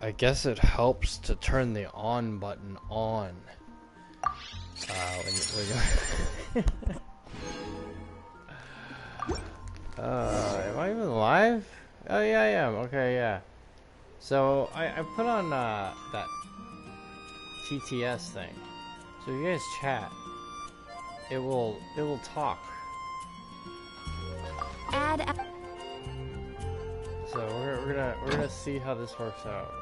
I guess it helps to turn the on button on. When am I even live? Oh yeah, I am. Okay, yeah. So I put on that TTS thing. So if you guys chat, it will talk. Add. So we're gonna see how this works out.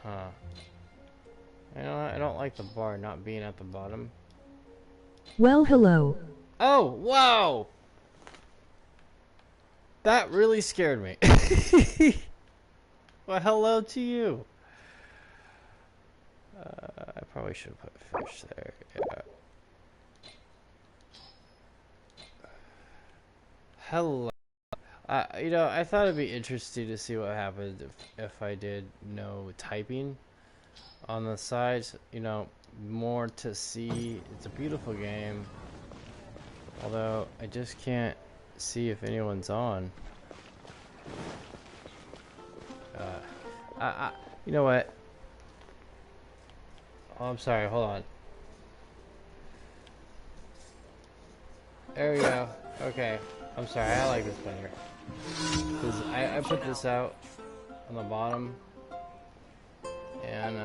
Huh. You know what? I don't like the bar not being at the bottom. Well, hello. Oh, wow! That really scared me. Well, hello to you. I probably should have put fish there. Yeah. Hello. You know, I thought it'd be interesting to see what happened if I did no typing on the sides. You know, more to see. It's a beautiful game. Although, I just can't see if anyone's on. You know what? Oh, I'm sorry. Hold on. There we go. Okay. I'm sorry. I like this better. Because I put this out on the bottom. And,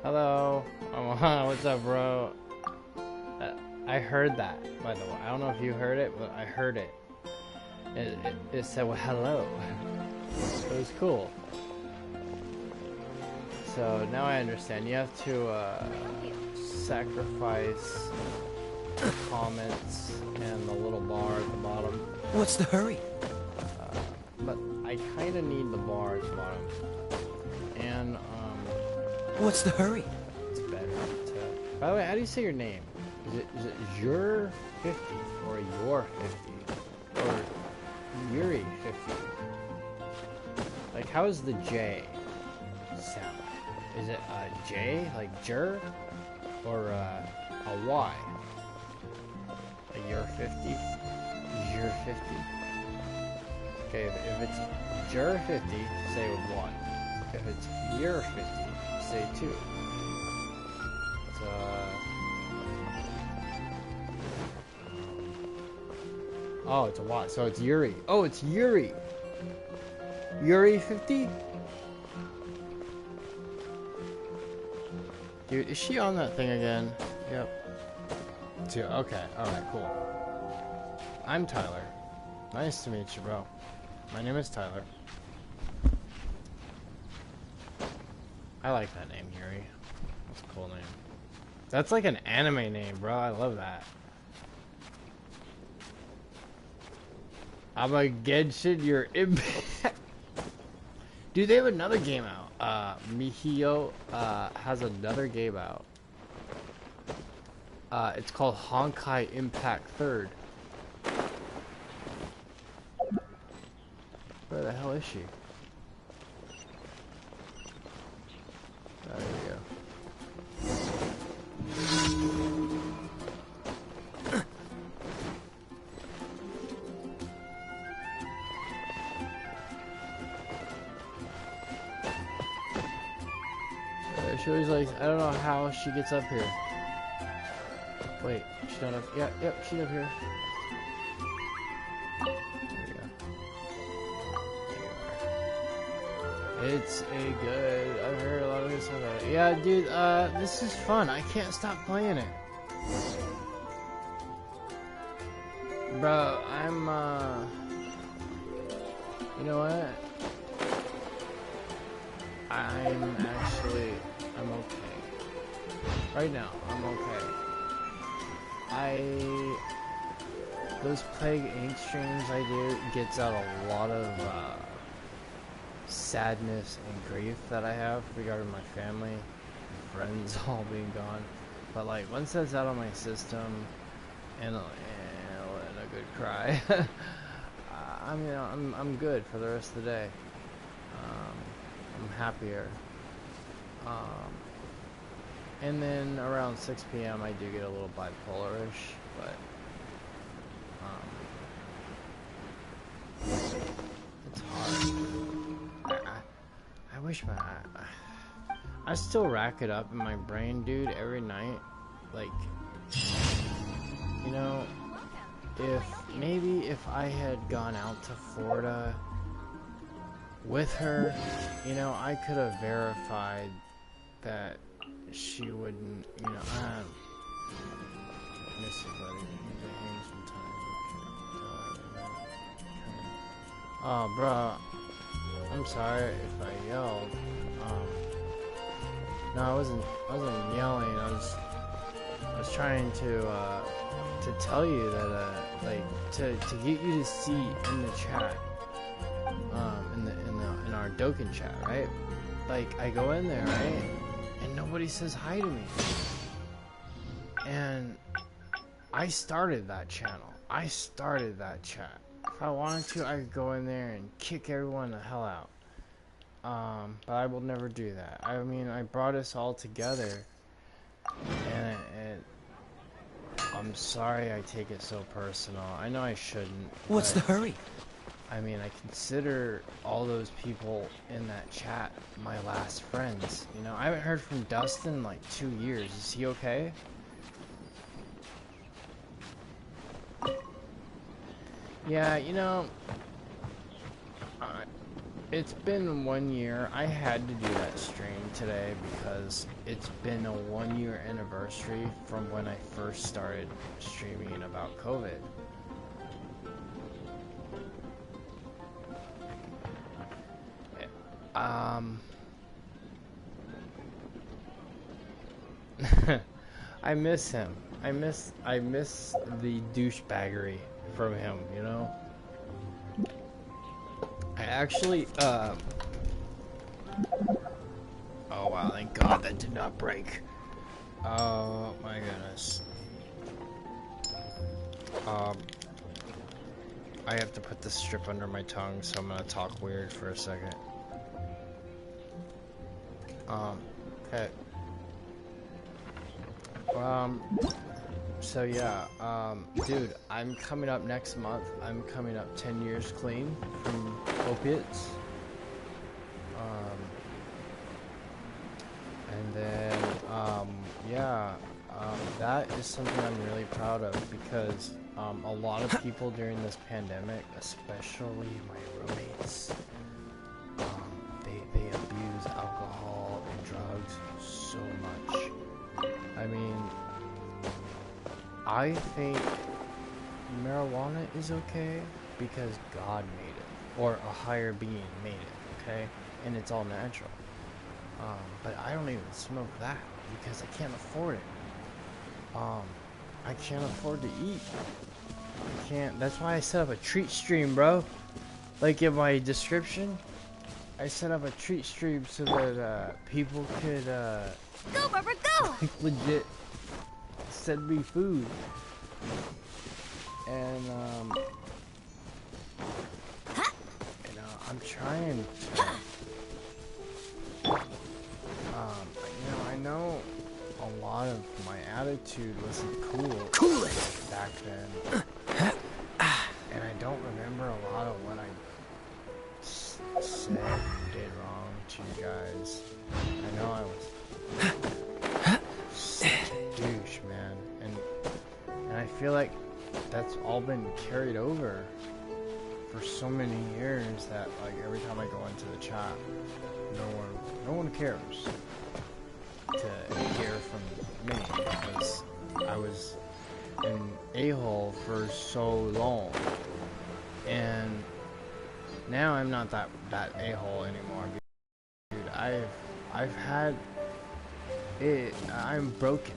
hello. Oh, what's up, bro? I heard that, by the way. I don't know if you heard it, but I heard it. It said, well, hello. It was cool. So now I understand. You have to sacrifice the comments and the little bar at the bottom. What's the hurry? But I kind of need the bar at the bottom. And, What's the hurry? it's better to... By the way, how do you say your name? Is it your 50 or your 50 or Yuri 50? Like, how is the J sound? Is it a J like Jur or a Y? Like your 50? Your 50? Okay, if it's Jur 50, say with 1. If it's your 50, say 2. It's oh, it's a Y. So it's Yuri. Oh, it's Yuri. Yuri 50? Dude, is she on that thing again? Yep. 2. Okay. Alright, cool. I'm Tyler. Nice to meet you, bro. My name is Tyler. I like that name, Yuri. That's a cool name. That's like an anime name, bro. I love that. I'm a Genshin, you're Impact. Dude, they have another game out. Mihio has another game out. It's called Honkai Impact 3rd. Where the hell is she? Oh, there we go. She always like, I don't know how she gets up here. Wait, she's not up. Yeah, yep, she's up here. There you go. There you are. It's a good. I've heard a lot of good stuff about it. Yeah, dude. This is fun. I can't stop playing it. Bro, I'm. You know what? I'm okay. Right now, I'm okay. Those Plague Inc. streams I do gets out a lot of sadness and grief that I have regarding my family and friends all being gone. But like, once that's out of my system, and a good cry, I'm good for the rest of the day. I'm happier. And then around 6 p.m. I do get a little bipolar-ish, but it's hard. I wish I still rack it up in my brain, dude, every night. Like, you know, if I had gone out to Florida with her, you know, I could have verified that she wouldn't, you know, miss you, buddy. He's a hang sometimes. Oh, bro, I'm sorry if I yelled. No, I wasn't yelling. I was trying to tell you that, like, to get you to see in the chat, in our Dokkan chat, right? Like, I go in there, right, and nobody says hi to me. And I started that channel. I started that chat. If I wanted to, I could go in there and kick everyone the hell out. But I will never do that. I mean, I brought us all together, and I'm sorry I take it so personal. I know I shouldn't. What's the hurry? I mean, I consider all those people in that chat my last friends. You know, I haven't heard from Dustin in like 2 years. Is he okay? Yeah, you know, it's been 1 year. I had to do that stream today because it's been a 1 year anniversary from when I first started streaming about COVID. I miss him. I miss the douchebaggery from him, you know? I actually, oh wow, thank God that did not break. Oh my goodness. I have to put this strip under my tongue, so I'm gonna talk weird for a second. Okay. So yeah, dude, I'm coming up next month. I'm coming up 10 years clean from opiates. And then, yeah, that is something I'm really proud of because, a lot of people during this pandemic, especially my roommates, they abuse alcohol and drugs so much. I mean, I think marijuana is okay because God made it, or a higher being made it, okay? And it's all natural. But I don't even smoke that because I can't afford it. I can't afford to eat. I can't. That's why I set up a treat stream, bro. Like in my description, I set up a treat stream so that people could Go, Barbara, go! legit send me food. And you know, I'm trying to you know, I know a lot of my attitude wasn't cool back then. And I don't remember a lot of what I said or did wrong to you guys. I know I was such a douche, man. And I feel like that's all been carried over for so many years that, like, every time I go into the chat, no one cares to hear from me because I was an a-hole for so long, and now I'm not that a-hole anymore. Dude, I've had it. I'm broken.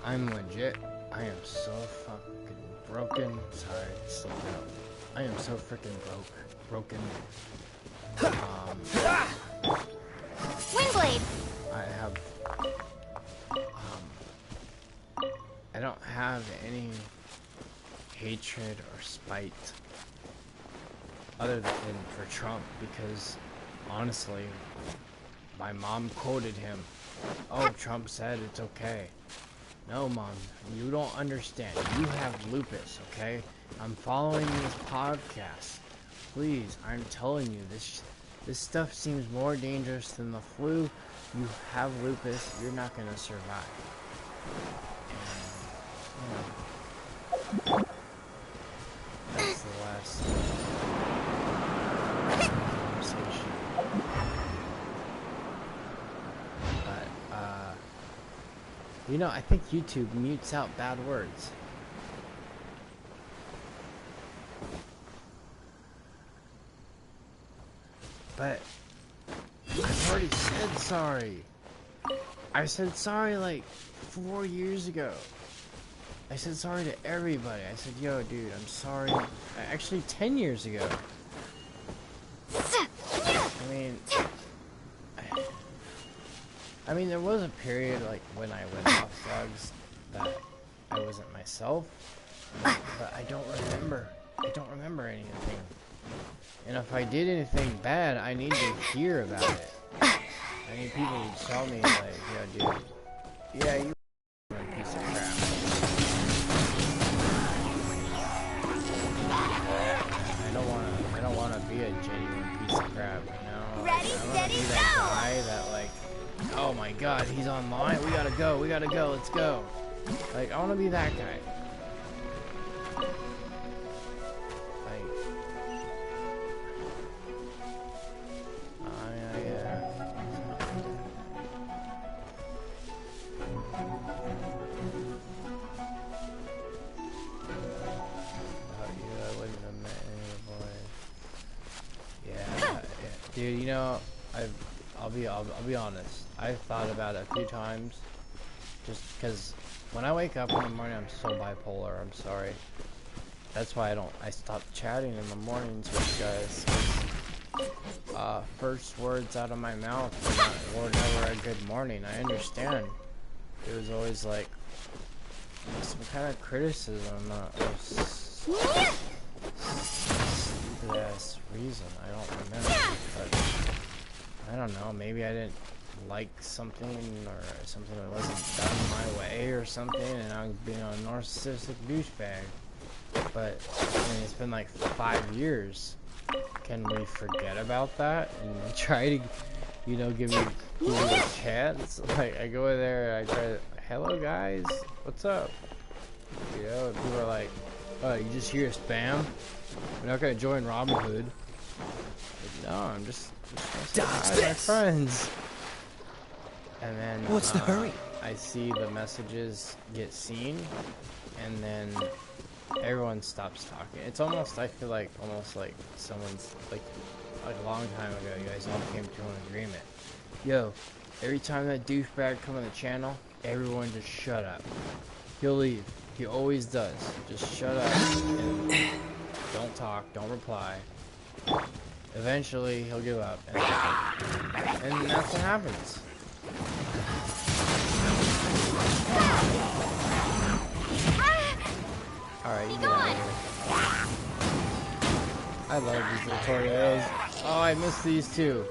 I'm legit. I am so fucking broken. Sorry, slow down. I am so freaking broken. Windblade! I don't have any hatred or spite other than for Trump, because honestly, my mom quoted him. Oh, Trump said it's okay. No, Mom, you don't understand. You have lupus, okay? I'm following this podcast. Please, I'm telling you, this stuff seems more dangerous than the flu. You have lupus, you're not gonna survive. And, that's the last conversation. But, you know, I think YouTube mutes out bad words. But I've already said sorry. I said sorry like 4 years ago. I said sorry to everybody. I said, yo, dude, I'm sorry. Actually, 10 years ago. I mean, there was a period like when I went off drugs that I wasn't myself, but I don't remember. I don't remember anything. And if I did anything bad, I need to hear about it. I need people to tell me, like, yeah, dude, yeah, you a piece of crap. I don't wanna be a genuine piece of crap, you know? Ready, I wanna steady, be that go! guy that, like, oh my god, he's online, we gotta go, let's go. Like, I wanna be that guy. Dude, you know, I'll be honest. I've thought about it a few times, just because when I wake up in the morning, I'm so bipolar. I'm sorry. That's why I stopped chatting in the mornings with you guys. First words out of my mouth were never a good morning. I understand. It was always like some kind of criticism. Stupid-ass reason. I don't remember, but I don't know. Maybe I didn't like something, or something that wasn't done my way, or something, and I was being a narcissistic douchebag. But I mean, it's been like 5 years. Can we forget about that and try to, you know, give me a chance? Like, I go in there and I try to, hello guys, what's up? You know, and people are like, oh, you just hear spam? We're not gonna join Robinhood. Like, no, I'm just gonna say hi to my friends. And then What's the hurry? I see the messages get seen, and then everyone stops talking. It's almost, I feel like, almost like someone's, like a long time ago, you guys all came to an agreement. Yo, every time that douchebag come on the channel, everyone just shut up. He'll leave. He always does. Just shut up and don't talk, don't reply. Eventually, he'll give up, and that's what happens. Alright, you get out of here. I love these tutorials. Oh, I missed these too.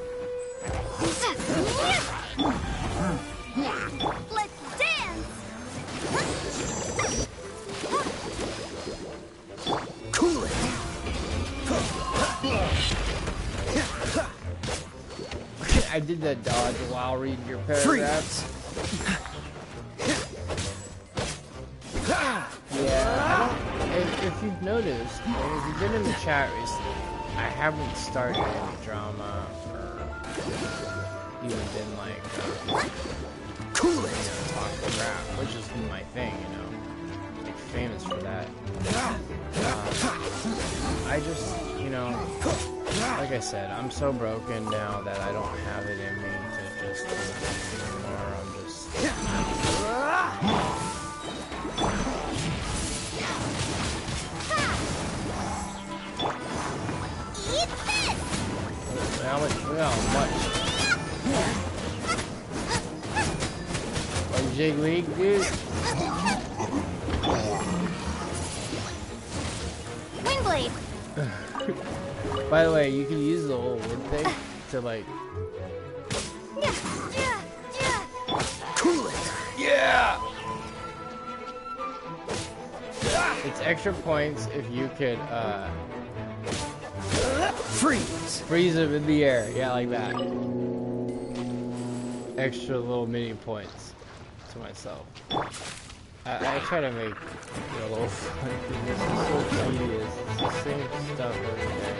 Let's dance! Cool it! I did that dodge while reading your paragraphs. Yeah, if you've noticed, and if you've been in the chat recently, I haven't started any drama or even been like, cool it! Talking crap, which is my thing, you know, like famous for that. I just, you know, like I said, I'm so broken now that I don't have it in me to just anymore. I'm just. Eat this! How much? Oh, Jig League, dude? Wingblade! By the way, you can use the little wood thing to like. Cool it. Yeah. It's extra points if you could freeze them in the air. Yeah, like that. Extra little mini points to myself. I try to make it a little fun. This is so tedious. It's the same stuff every day.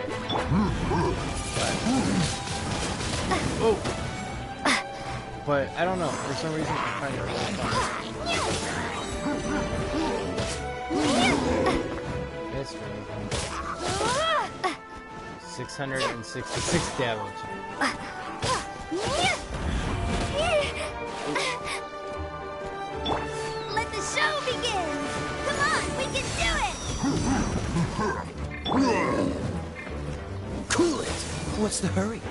But I don't know. For some reason, I find it really fun. It's really fun. 666 damage. Let the show begin! Come on, we can do it! Cool it. What's the hurry?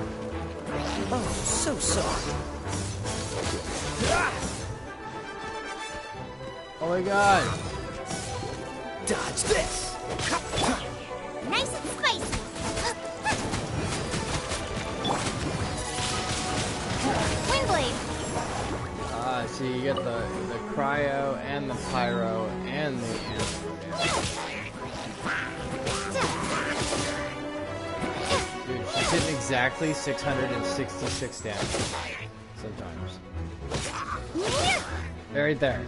Oh, so sorry. Oh my god! Dodge this. Nice and spicy! Windblade! So you get the cryo and the pyro and the dude, she's hitting exactly 666 damage sometimes. Right there.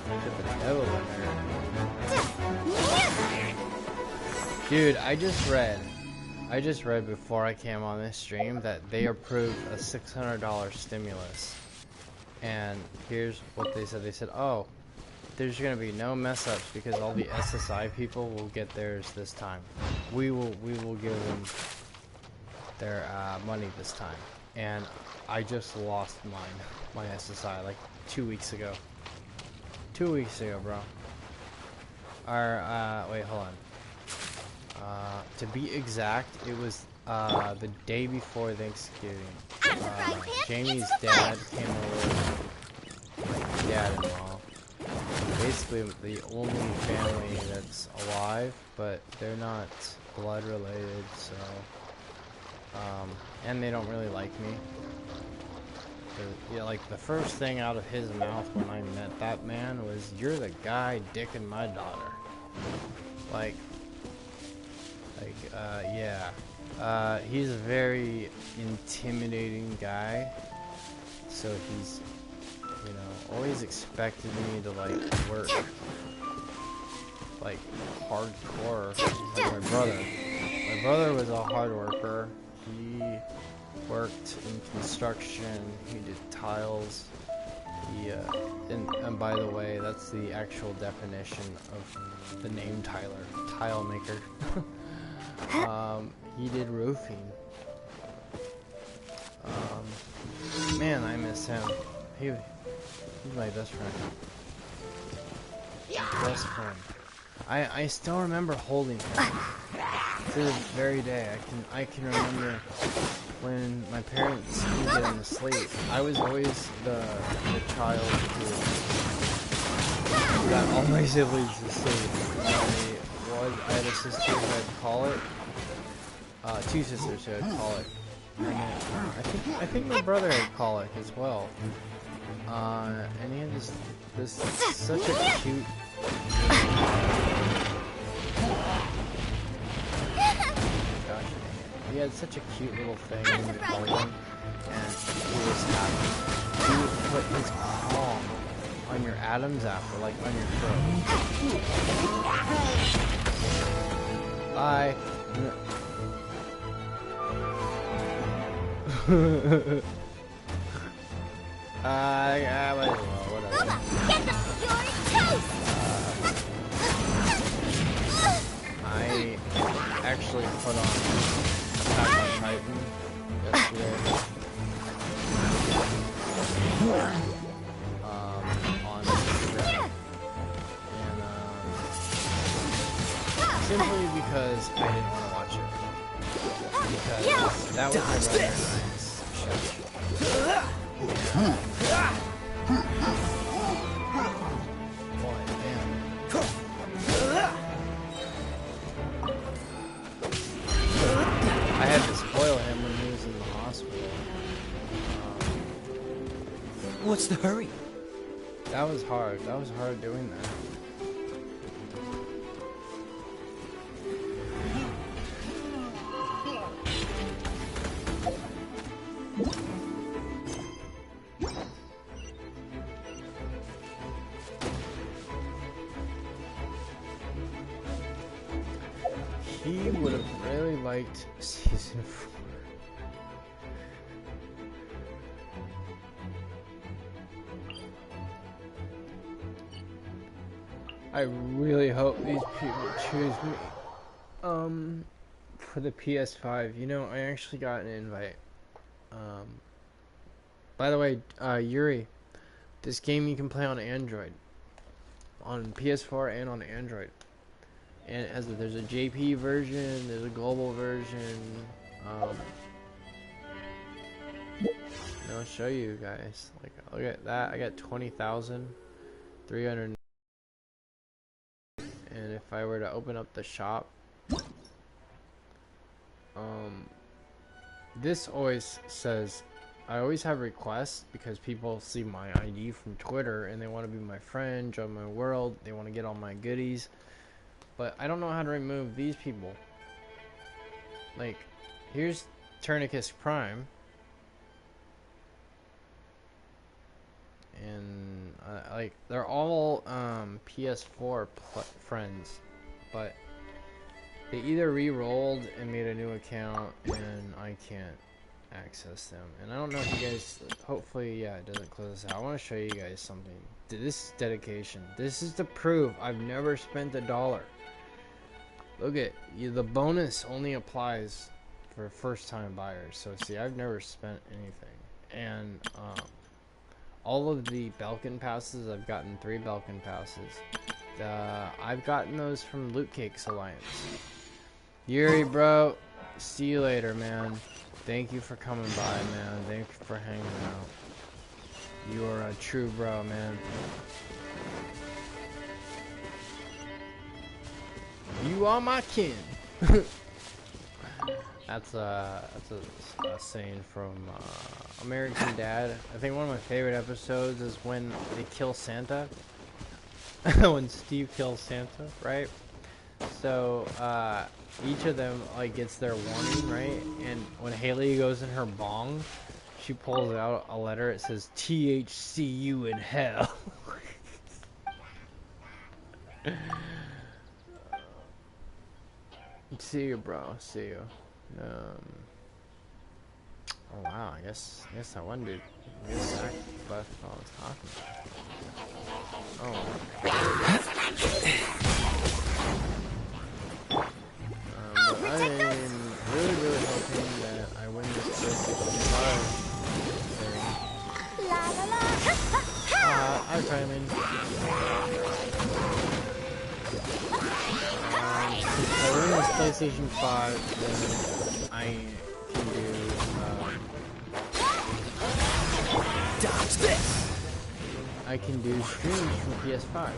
Get the devil in there. Dude, I just read before I came on this stream that they approved a $600 stimulus. And here's what they said. They said, oh, there's going to be no mess ups because all the SSI people will get theirs this time. We will give them their money this time. And I just lost my SSI like 2 weeks ago. 2 weeks ago, bro. Wait, hold on. To be exact, it was the day before Thanksgiving. Jamie's dad came over, like dad-in-law. Basically, the only family that's alive, but they're not blood related, so and they don't really like me. Yeah, like the first thing out of his mouth when I met that man was, "You're the guy dicking my daughter." Yeah. He's a very intimidating guy. So he's, you know, always expected me to like work like hardcore like my brother. My brother was a hard worker. He worked in construction. He did tiles. And by the way, that's the actual definition of the name Tyler, tile maker. He did roofing. Man, I miss him. He's my best friend. My best friend. I still remember holding him to this very day. I can remember when my parents couldn't get him to sleep. I was always the child who got all my siblings to sleep. I had a sister who had colic. Two sisters who had colic. And I think my brother had colic as well. And he had this such a cute. Gosh, he had such a cute little thing when you called him, and he was happy. He would put his palm on your Adam's apple, like on your throat. Bye. Whatever. Mama, get the pure toast! I actually put on Attack on Titan yesterday. On Instagram. And simply because I didn't want to watch it. Because that was a rather nice show. Boy, man. What's the hurry? That was hard. That was hard doing that. He would have really liked season 4. I really hope these people choose me. For the PS5, you know, I actually got an invite. By the way, Yuri, this game you can play on Android, on PS4 and on Android. And there's a JP version, there's a global version. I'll show you guys. Like, look at that. I got 20,300. And if I were to open up the shop, this always says, I always have requests because people see my ID from Twitter and they want to be my friend, join my world, they want to get all my goodies. But I don't know how to remove these people. Like, here's Tournicus Prime. And, like, they're all PS4 friends. But they either re-rolled and made a new account and I can't access them. And I don't know if you guys, hopefully, yeah, it doesn't close this out. I want to show you guys something. This is dedication. This is to prove I've never spent $1. Look at you, the bonus only applies for first-time buyers. So see, I've never spent anything, and all of the Belkin passes, I've gotten 3 Belkin passes. I've gotten those from Loot Cakes Alliance. Yuri, bro, see you later, man. Thank you for coming by, man. Thank you for hanging out. You are a true bro, man. You are my kin. That's a saying from American Dad. I think one of my favorite episodes is when they kill Santa. When Steve kills Santa, right? So each of them like gets their warning, right? And when Haley goes in her bong, she pulls out a letter. It says THCU in hell. See you, bro. See you. Oh wow. I guess that one dude. I guess that left while I was talking. Oh. But I'm really hoping that I win this PlayStation 5 thing. La la la. I'm timing. If I win this PlayStation 5, then I can do, Dodge this! I can do streams from PS5.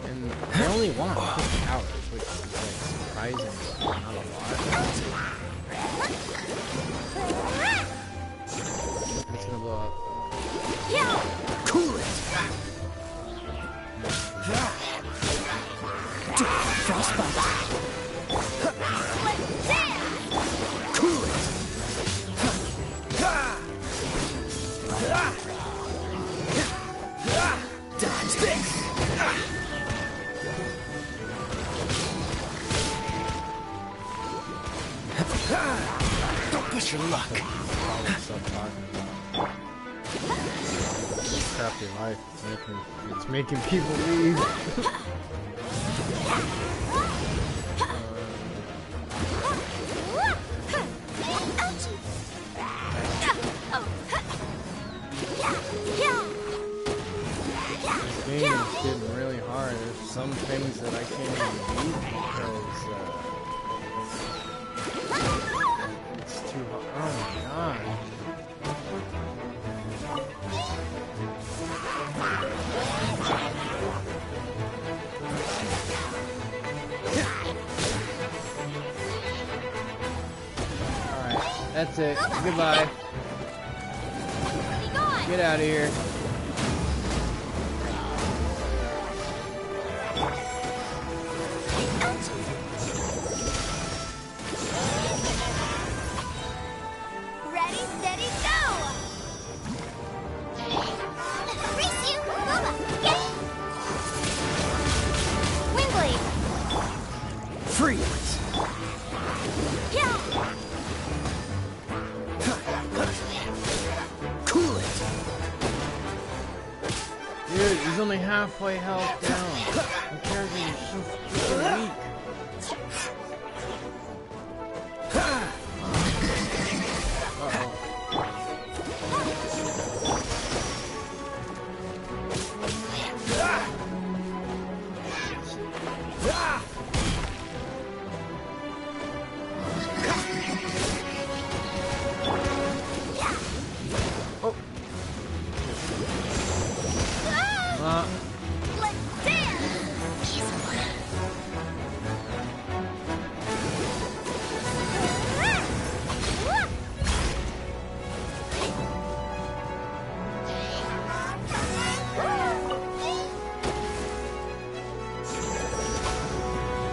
And I only want 50 hours, which is like surprising, not a lot. It's gonna blow up. Cool it! Frostbite! Cool it! Dodge this! Don't push your luck! Crappy life. It's making people leave. This game is getting really hard. There's some things that I can't even beat because it's too hard. Oh my god. Alright, that's it. Goodbye. Be gone. Get out of here. Ready, steady, go! Race you! Booba! Get! Wingblade! Freeze! Yeah! Cool it! Dude, he's only halfway health down. My character is so freaking weak. Uh-oh. Let's dance!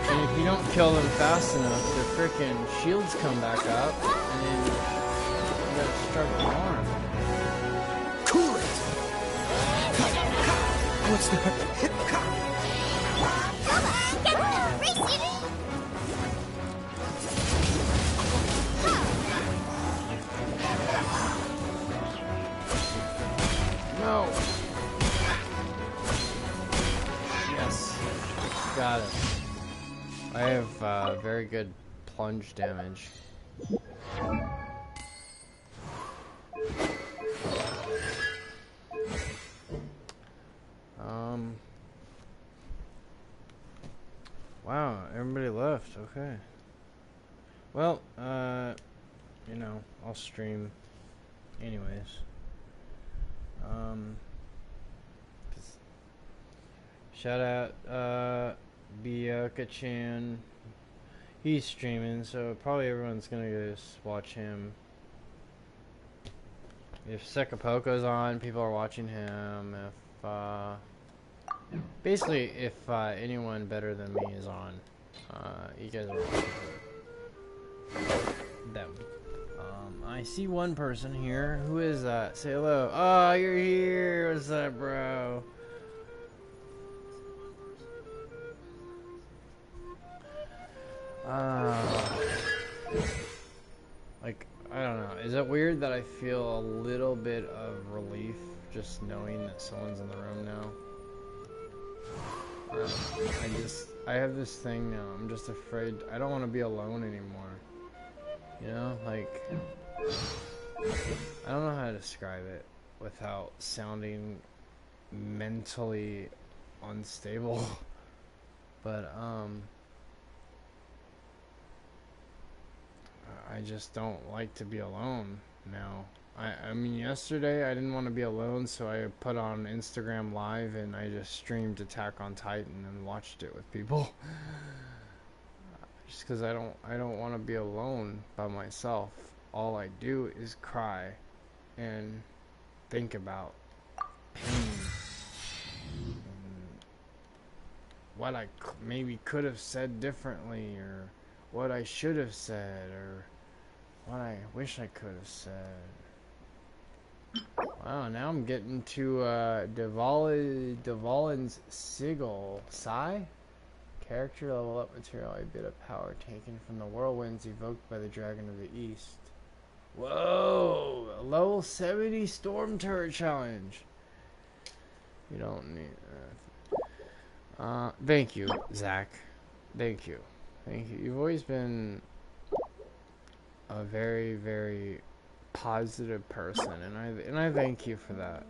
And if you don't kill them fast enough, their frickin' shields come back up, and then you gotta struggle more. Cool it! What's the hurry? Race you! No! Yes. Got it. I have very good plunge damage. Wow, everybody left. Okay. Well, you know, I'll stream anyways. Shout out Bioka-chan. He's streaming, so probably everyone's gonna just watch him. If Sekapoko's on, people are watching him. If basically if anyone better than me is on, you guys are watching them. I see one person here. Who is that? Say hello. Oh, you're here. What's up, bro? Like, I don't know. Is it weird that I feel a little bit of relief just knowing that someone's in the room now? I have this thing now. I'm just afraid. I don't want to be alone anymore. You know, like, I don't know how to describe it without sounding mentally unstable. But, I just don't like to be alone now. I mean, yesterday I didn't want to be alone, so I put on Instagram Live and I just streamed Attack on Titan and watched it with people. Just because I don't want to be alone by myself. All I do is cry and think about pain and what I maybe could have said differently, or what I should have said, or what I wish I could have said. Wow, now I'm getting to Devalin's Sigil. Sigh? Character level up material, a bit of power taken from the whirlwinds evoked by the Dragon of the East. Whoa! A level 70 Storm Turret Challenge. You don't need... thank you, Zach. Thank you. Thank you. You've always been a very, very positive person, and I thank you for that.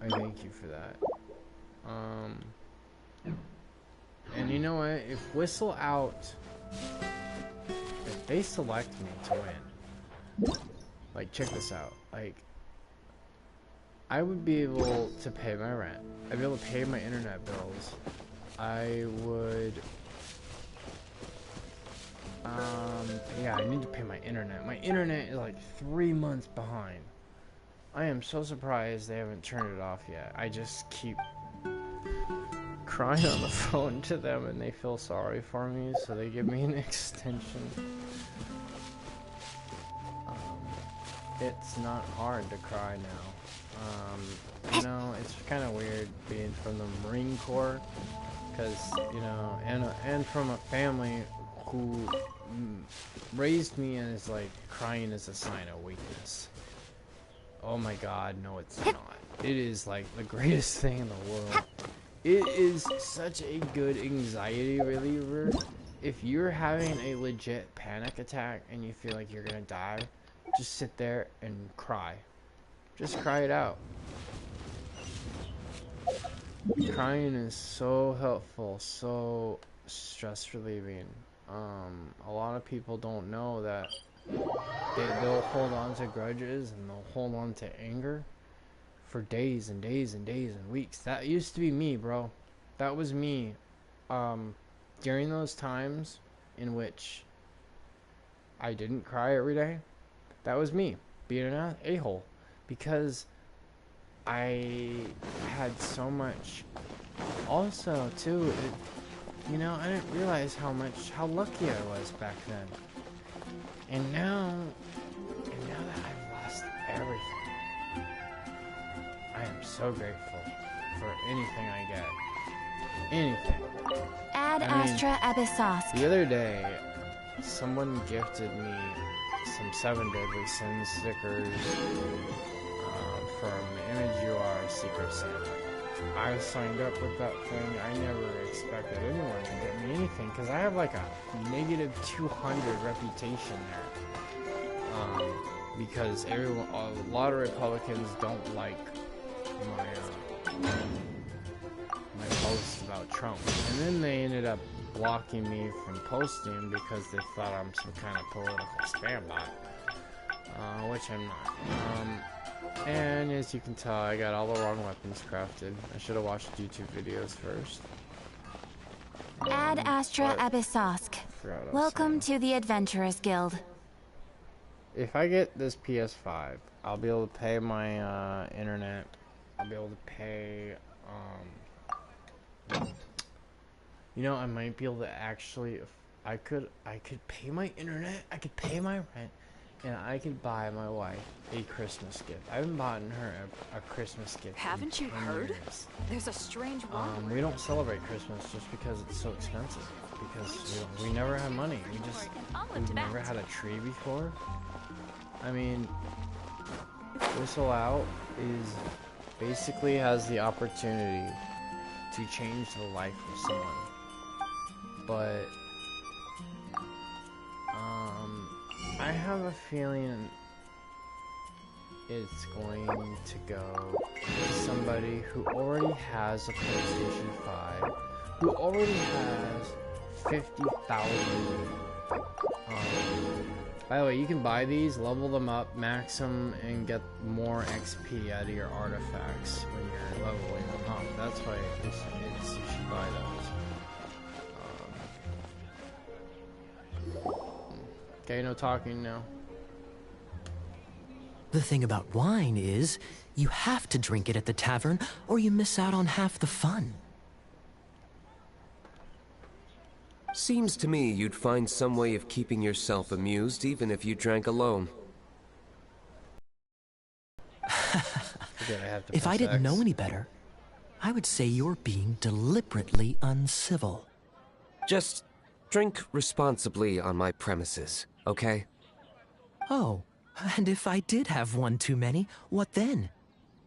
I thank you for that. And you know what? If Whistle Out, if they select me to win, like, check this out. Like, I would be able to pay my rent. I'd be able to pay my internet bills. I would... yeah, I need to pay my internet. My internet is like 3 months behind. I am so surprised they haven't turned it off yet. I just keep crying on the phone to them and they feel sorry for me, so they give me an extension. It's not hard to cry now. You know, it's kind of weird being from the Marine Corps, because, you know, and from a family who raised me as, like, crying is a sign of weakness. Oh my god, no it's not. It is, like, the greatest thing in the world. It is such a good anxiety reliever. If you're having a legit panic attack and you feel like you're gonna die, just sit there and cry. Just cry it out. Crying is so helpful, so stress relieving. A lot of people don't know that they'll hold on to grudges and they'll hold on to anger for days and days and days and weeks. That used to be me, bro. That was me. During those times in which I didn't cry every day, that was me being an a-hole, because I had so much. Also, too, you know, I didn't realize how lucky I was back then. And now that I've lost everything, I am so grateful for anything I get. Anything. Add Astra Abyssosk. The other day, someone gifted me some 7 Deadly Sins stickers from Image UR Secret Santa. I signed up with that thing. I never expected anyone to get me anything, because I have like a negative 200 reputation there. Because a lot of Republicans don't like my posts about Trump, and then they ended up blocking me from posting because they thought I'm some kind of political spam bot, which I'm not. And as you can tell, I got all the wrong weapons crafted. I should have watched YouTube videos first. Add Astra Abyssosk. Welcome to the Adventurers Guild. If I get this PS5, I'll be able to pay my internet. I'll be able to pay. You know, I might be able to actually. I could pay my internet. I could pay my rent. And I could buy my wife a Christmas gift. I haven't bought her a Christmas gift. Haven't you heard? Years. There's a strange one. We don't celebrate Christmas just because it's so expensive. Because we never have money. We've never had a tree before. I mean, Whistle Out is basically has the opportunity to change the life of someone. But I have a feeling it's going to go to somebody who already has a PlayStation 5, who already has 50,000. By the way, you can buy these, level them up, max them, and get more XP out of your artifacts when you're leveling them up. That's why you should buy those. Okay, no talking now. The thing about wine is, you have to drink it at the tavern, or you miss out on half the fun. Seems to me you'd find some way of keeping yourself amused even if you drank alone. If I didn't know any better, I would say you're being deliberately uncivil. Just drink responsibly on my premises, okay? Oh, and if I did have one too many, what then?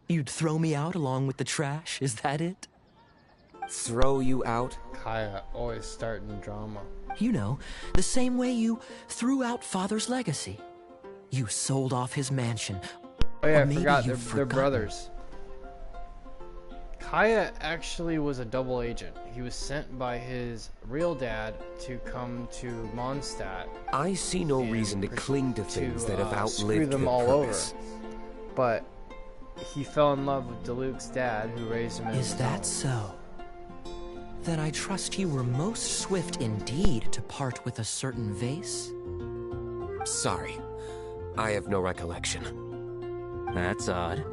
You'd throw me out along with the trash, is that it? Throw you out? Kaya, always starting drama. You know, the same way you threw out Father's legacy. You sold off his mansion. Oh yeah, Or I maybe forgot, you've they're forgotten. brothers. Kaya actually was a double agent. He was sent by his real dad to come to Mondstadt. I see no and reason to cling to things that have screw outlived them their all purpose. over. But he fell in love with Diluc's dad, who raised him as Is his that own. so? Then I trust you were most swift indeed to part with a certain vase. Sorry, I have no recollection. That's odd.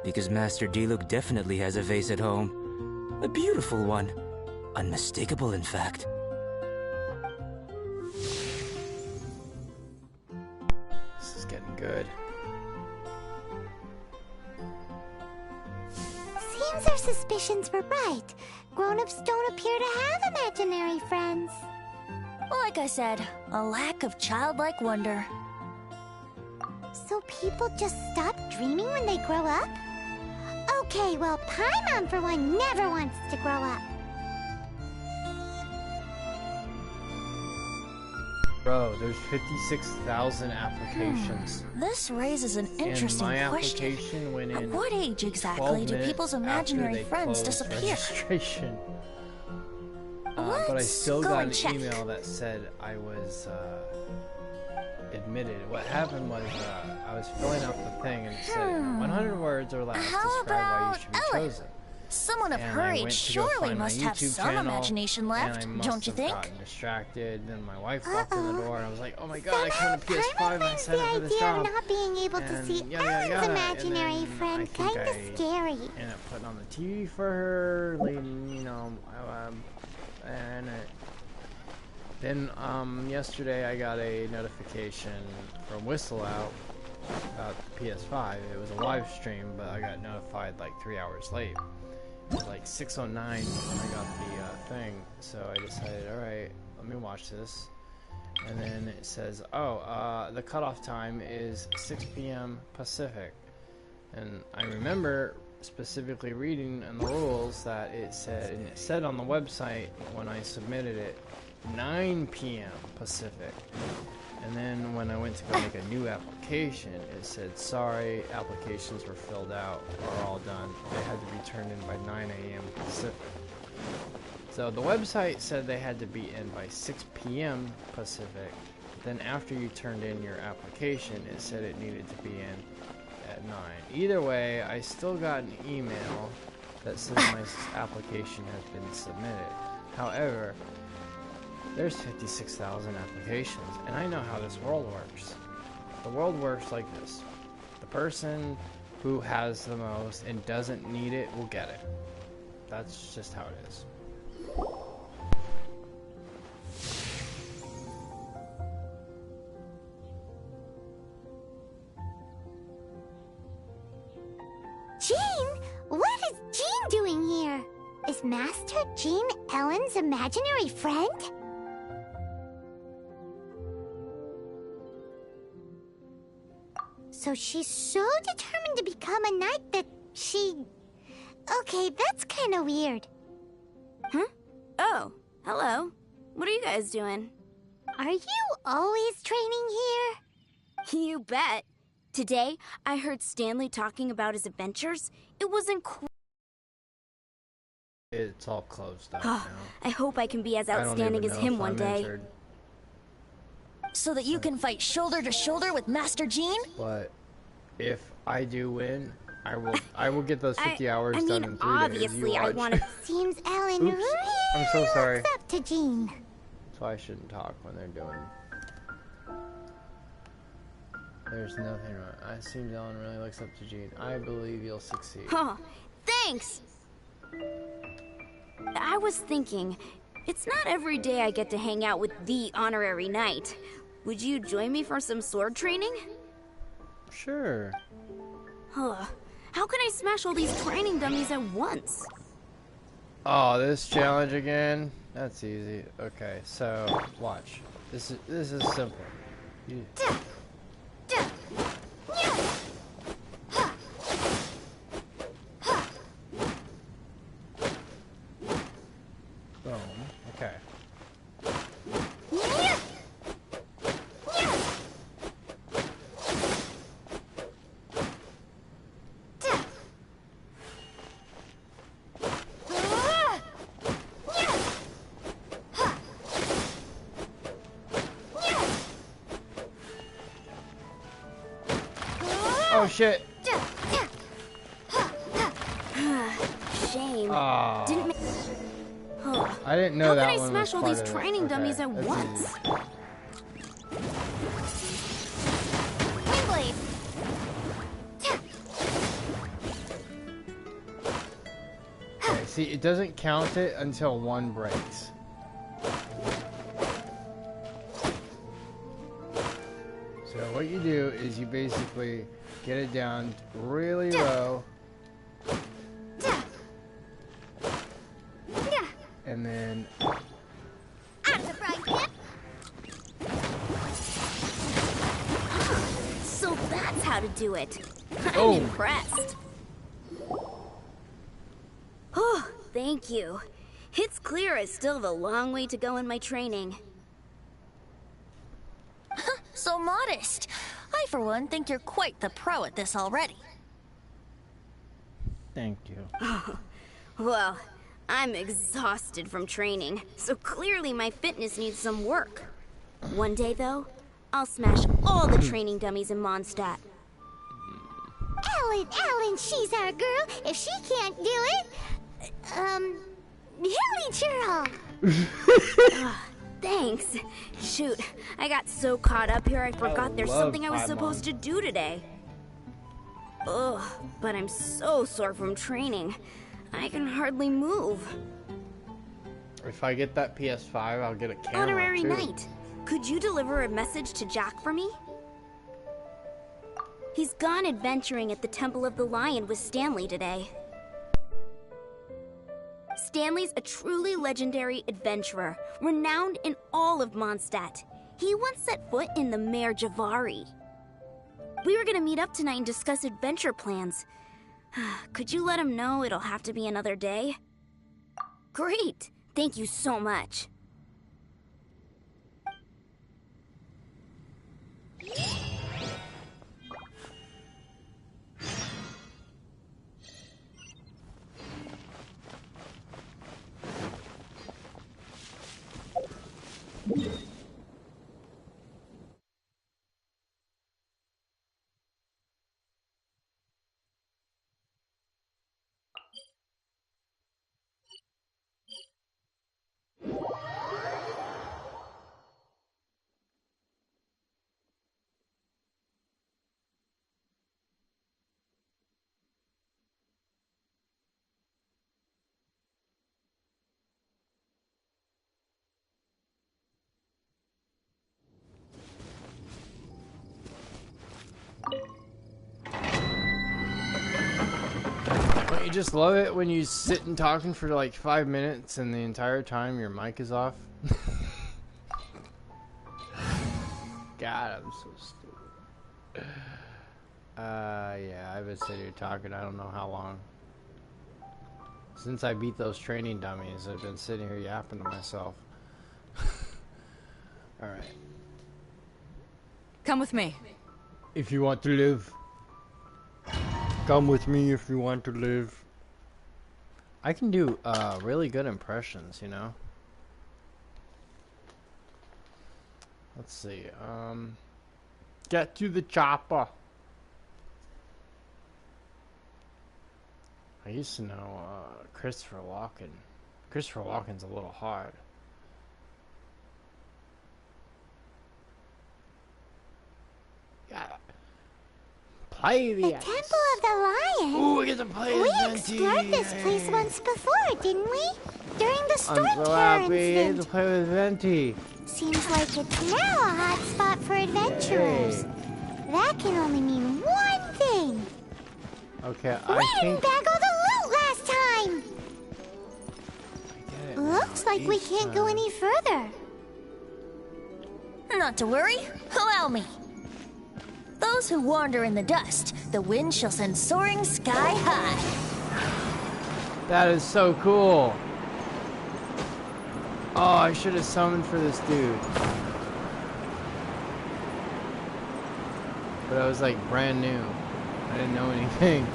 Because Master Diluc definitely has a vase at home. A beautiful one. Unmistakable, in fact. This is getting good. Seems our suspicions were right. Grown-ups don't appear to have imaginary friends. Like I said, a lack of childlike wonder. So people just stop dreaming when they grow up? Okay, well, Paimon for one never wants to grow up. Bro, there's 56,000 applications. This raises an interesting and my question. application went in At what age 12 exactly do minutes people's after imaginary they friends closed disappear? registration. But I Let's still go got and an check. email that said I was admitted. What happened was I was filling out the thing and it said 100 words or less How describe why you about should be Ellen? chosen. Someone of And her I age went to go surely find my must have YouTube some channel, imagination left, and I must don't you have think? gotten distracted. Then my wife walked in the door and I was like, "Oh my god, I Somehow, couldn't PS5 and I Paimon signed up for finds this the idea job." of not being able to And see yada, yada, Ellen's yada. imaginary And then friend I think kinda I scary. ended up putting on the TV for her, leaving, and then yesterday I got a notification from Whistle Out about PS5. It was a live stream, but I got notified like 3 hours late. It was like 6:09 when I got the thing, so I decided, alright, let me watch this. And then it says, the cutoff time is 6 p.m. Pacific. And I remember specifically reading in the rules that it said on the website when I submitted it 9 p.m. Pacific. And then when I went to go make a new application, it said, sorry, applications were filled out or all done. They had to be turned in by 9 a.m. Pacific. So the website said they had to be in by 6 p.m. Pacific. Then after you turned in your application, it said it needed to be in at 9. Either way, I still got an email that says my application has been submitted. However, there's 56,000 applications, and I know how this world works. The world works like this. The person who has the most and doesn't need it will get it. That's just how it is. Jean? What is Jean doing here? Is Master Jean Ellen's imaginary friend? So she's so determined to become a knight that she... Okay, that's kinda weird. Huh? Oh, hello. What are you guys doing? Are you always training here? You bet. Today, I heard Stanley talking about his adventures. It was incredible. It's all closed up now. I hope I can be as I don't outstanding even as know him if one I'm day. entered. So that you can fight shoulder to shoulder with Master Jean? But if I do win, I will get those 50 hours I mean, done in 3 days. obviously, You I watch. want to. Seems Ellen Oops. really I'm so sorry. looks up to Jean. That's why I shouldn't talk when they're doing. There's nothing wrong. It seems Ellen really looks up to Jean. I believe you'll succeed. Oh, thanks! I was thinking, it's not every day I get to hang out with the honorary knight. Would you join me for some sword training? Sure. How can I smash all these training dummies at once? Oh, this challenge again? That's easy. Okay, so watch. This is simple. You, boom. Okay. Oh shit. Shame. Ah. Didn't make... I didn't know How that can I one smash was all part these of it. training Okay, dummies at that's once? easy. Windblade. See, it doesn't count it until one breaks. So what you do is you basically get it down really low. And then So that's how to do it. I'm Oh. impressed. Oh, thank you. It's clear I still have a long way to go in my training. So modest. I, for one, think you're quite the pro at this already. thank you. Well, I'm exhausted from training, so clearly my fitness needs some work. One day, though, I'll smash all the training dummies in Mondstadt. Ellen, she's our girl. If she can't do it, Hilly Churl. Thanks. Shoot, I got so caught up here I forgot there's love something I was Paimon. supposed to do today. Ugh, but I'm so sore from training. I can hardly move. If I get that PS5, I'll get a camera Honorary too. Knight, could you deliver a message to Jack for me? He's gone adventuring at the Temple of the Lion with Stanley today. Stanley's a truly legendary adventurer, renowned in all of Mondstadt. He once set foot in the Mare Javari. We were gonna meet up tonight and discuss adventure plans. Could you let him know it'll have to be another day? Great! Thank you so much. Don't you just love it when you sit and talking for like 5 minutes and the entire time your mic is off? God, I'm so stupid. Yeah, I've been sitting here talking I don't know how long. Since I beat those training dummies, I've been sitting here yapping to myself. Alright. Come with me. If you want to live. Come with me if you want to live. I can do really good impressions, you know. Let's see. Get to the chopper. I used to know Christopher Walken. Christopher Walken's a little hard. Yeah. Play the Temple of the Lion? Ooh, we get to play We as explored this place once before, didn't we? During the storm I'm so terror happy to incident. play with Venti. Seems like it's now a hot spot for adventurers. Yay. That can only mean one thing. Okay, We I didn't think bag all the loot last time. I get it Looks now. like we Each can't go time. any further. Not to worry. Allow me. Those who wander in the dust, the wind shall send soaring sky high. That is so cool. Oh, I should have summoned for this dude. But I was like brand new. I didn't know anything.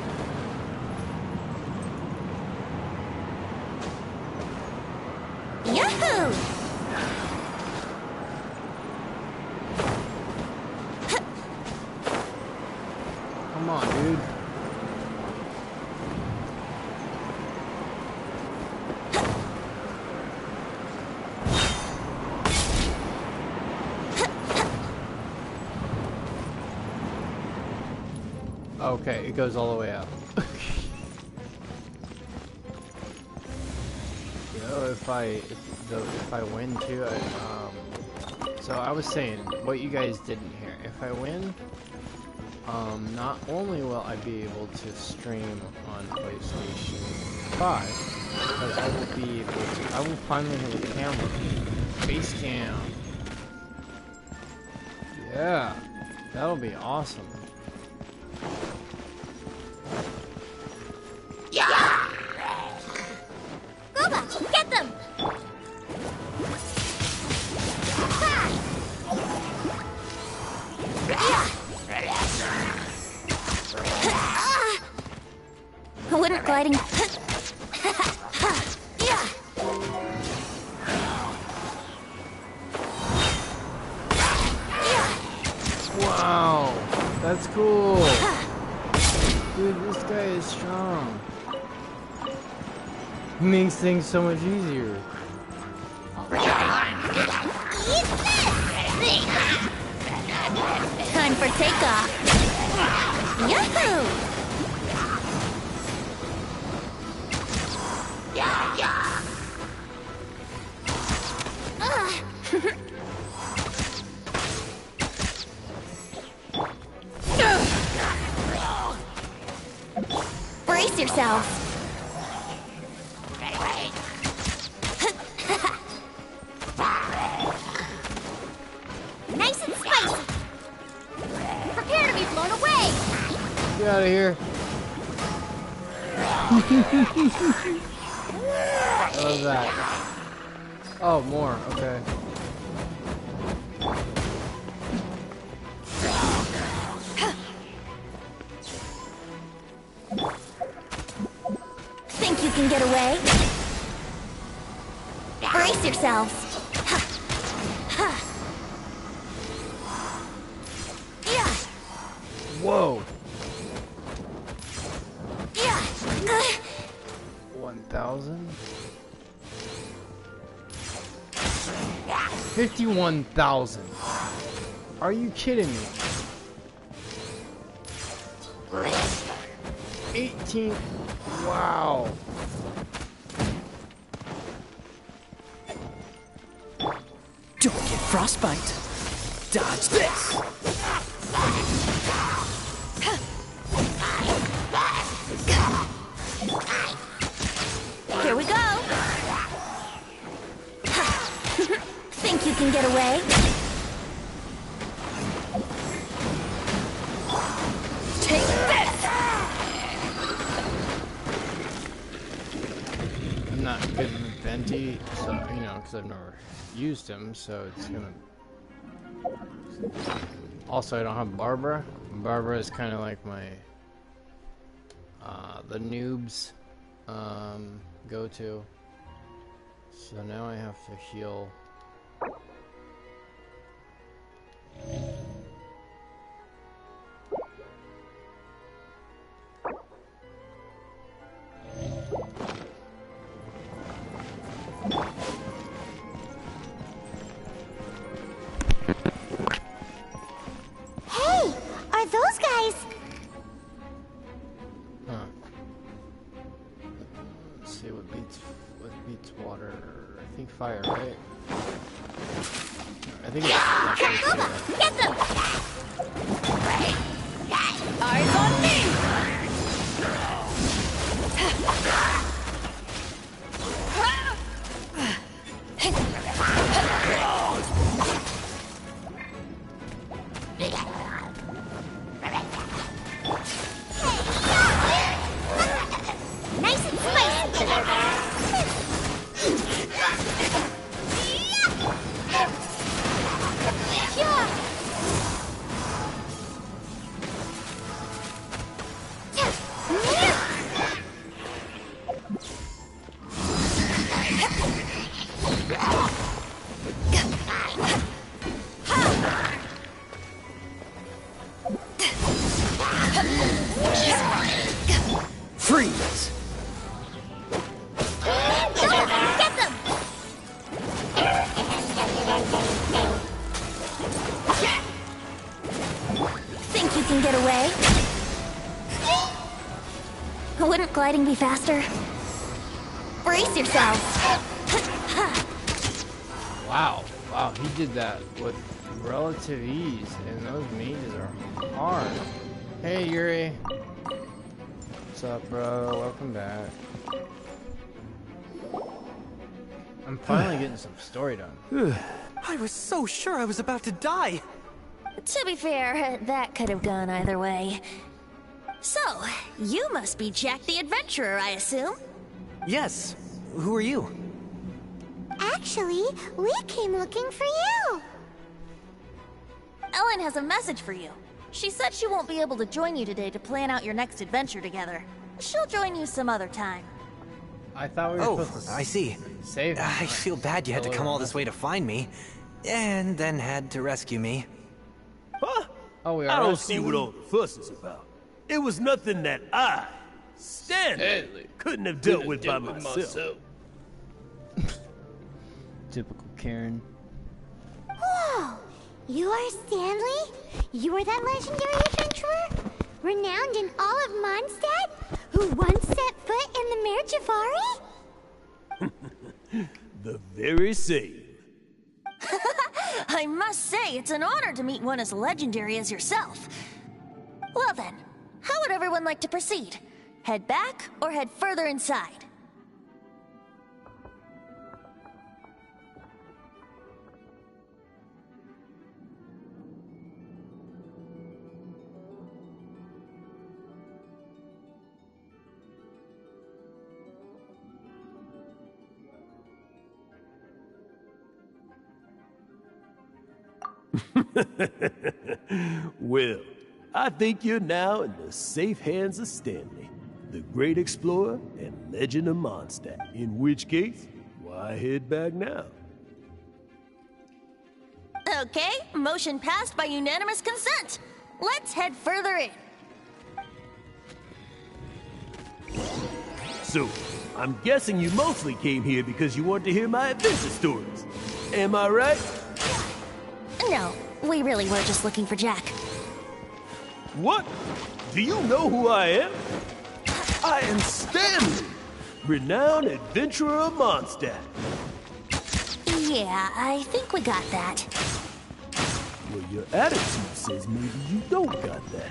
Yahoo! Come on, dude. Okay, it goes all the way up. if I win too, so I was saying what you guys didn't hear. If I win, not only will I be able to stream on PlayStation 5, but I will be able to. I will finally have a camera, face cam. Yeah, that'll be awesome. Gooba, get them! Wouldn't gliding... Wow, that's cool. Dude, this guy is strong. Makes things so much easier. Time for takeoff! Yahoo! Brace yourselves! Nice and spicy. Prepare to be blown away. Get out of here. What was that? Oh, more. Okay. Think you can get away? Brace yourselves! Whoa. 1,000? 51,000. Are you kidding me? 18. Wow. Don't get frostbite. Dodge this. Here we go! Think you can get away? Take this! I'm not good with Venti, so, you know, because I've never used him, so it's gonna... Also, I don't have Barbara. Barbara is kind of like my... the noobs go-to. So now I have to heal... Hey, are those guys? Huh. Let's see what beats water. I think fire, right? I think it's electric. Get them! Eyes on me! Nice and spicy. Freeze! Get them! Think you can get away? Wouldn't gliding be faster? Brace yourselves! Wow. Wow, he did that with relative ease, and those mages are hard. Hey, Yuri. What's up, bro? Welcome back. I'm finally getting some story done. I was so sure I was about to die. To be fair, that could have gone either way. So, you must be Jack the Adventurer, I assume? Yes. Who are you? Actually, we came looking for you. Ellen has a message for you. She said she won't be able to join you today to plan out your next adventure together. She'll join you some other time. I thought we were supposed to I see. save him. I feel bad you had to come all this way to find me, and then had to rescue me. Huh? Oh, we are I don't rescuing see what him? all the fuss is about. It was nothing that I, Stanley, couldn't have dealt with by myself. Typical Karen. Whoa! You are Stanley? You are that legendary adventurer? Renowned in all of Mondstadt? Who once set foot in the Mare Javari? The very same. I must say, it's an honor to meet one as legendary as yourself. Well then, how would everyone like to proceed? Head back or head further inside? Well, I think you're now in the safe hands of Stanley, the great explorer and legend of Mondstadt. In which case, why head back now? Okay, motion passed by unanimous consent. Let's head further in. So, I'm guessing you mostly came here because you want to hear my adventure stories. Am I right? No, we really were just looking for Jack. What? Do you know who I am? I am Stanley, renowned adventurer of Mondstadt. Yeah, I think we got that. Well, your attitude says maybe you don't got that.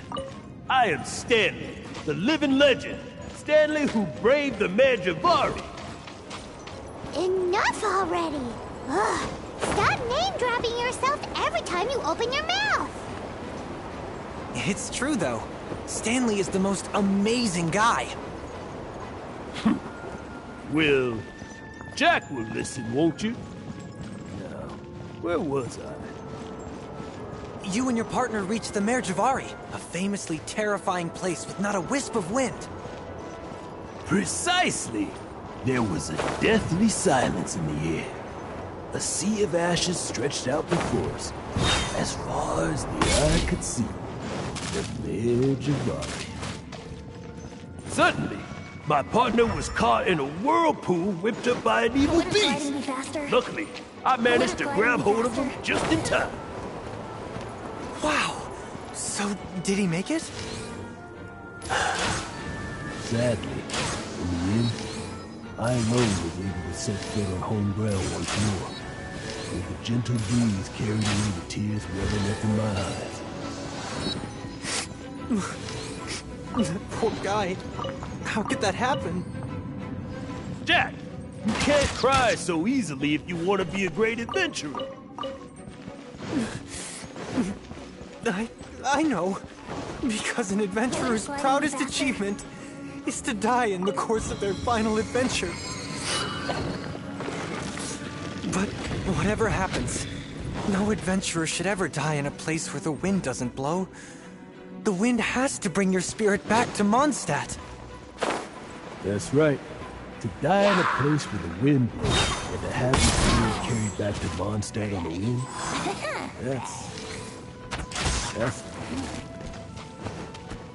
I am Stanley, the living legend. Stanley who braved the Mare Javari. Enough already! Ugh. Stop name-dropping yourself every time you open your mouth! It's true, though. Stanley is the most amazing guy. Well, Jack will listen, won't you? Now, where was I? You and your partner reached the Mare Javari, a famously terrifying place with not a wisp of wind. Precisely! There was a deathly silence in the air. A sea of ashes stretched out before us, as far as the eye could see. The Mare Javari. Suddenly, my partner was caught in a whirlpool whipped up by an evil Wouldn't beast. gliding be faster? Luckily, I managed to Wouldn't grab gliding hold be of him just in time. Wow. So, did he make it? Sadly, in the end, I alone was able to set foot on home ground once more, with a gentle breeze carried away the tears welling up in my eyes. That poor guy. How could that happen? Jack, you can't cry so easily if you want to be a great adventurer. I know. Because an adventurer's proudest achievement is to die in the course of their final adventure. But whatever happens, no adventurer should ever die in a place where the wind doesn't blow. The wind has to bring your spirit back to Mondstadt. That's right. To die in a place where the wind blows, and to have your spirit carried back to Mondstadt on the wind, that's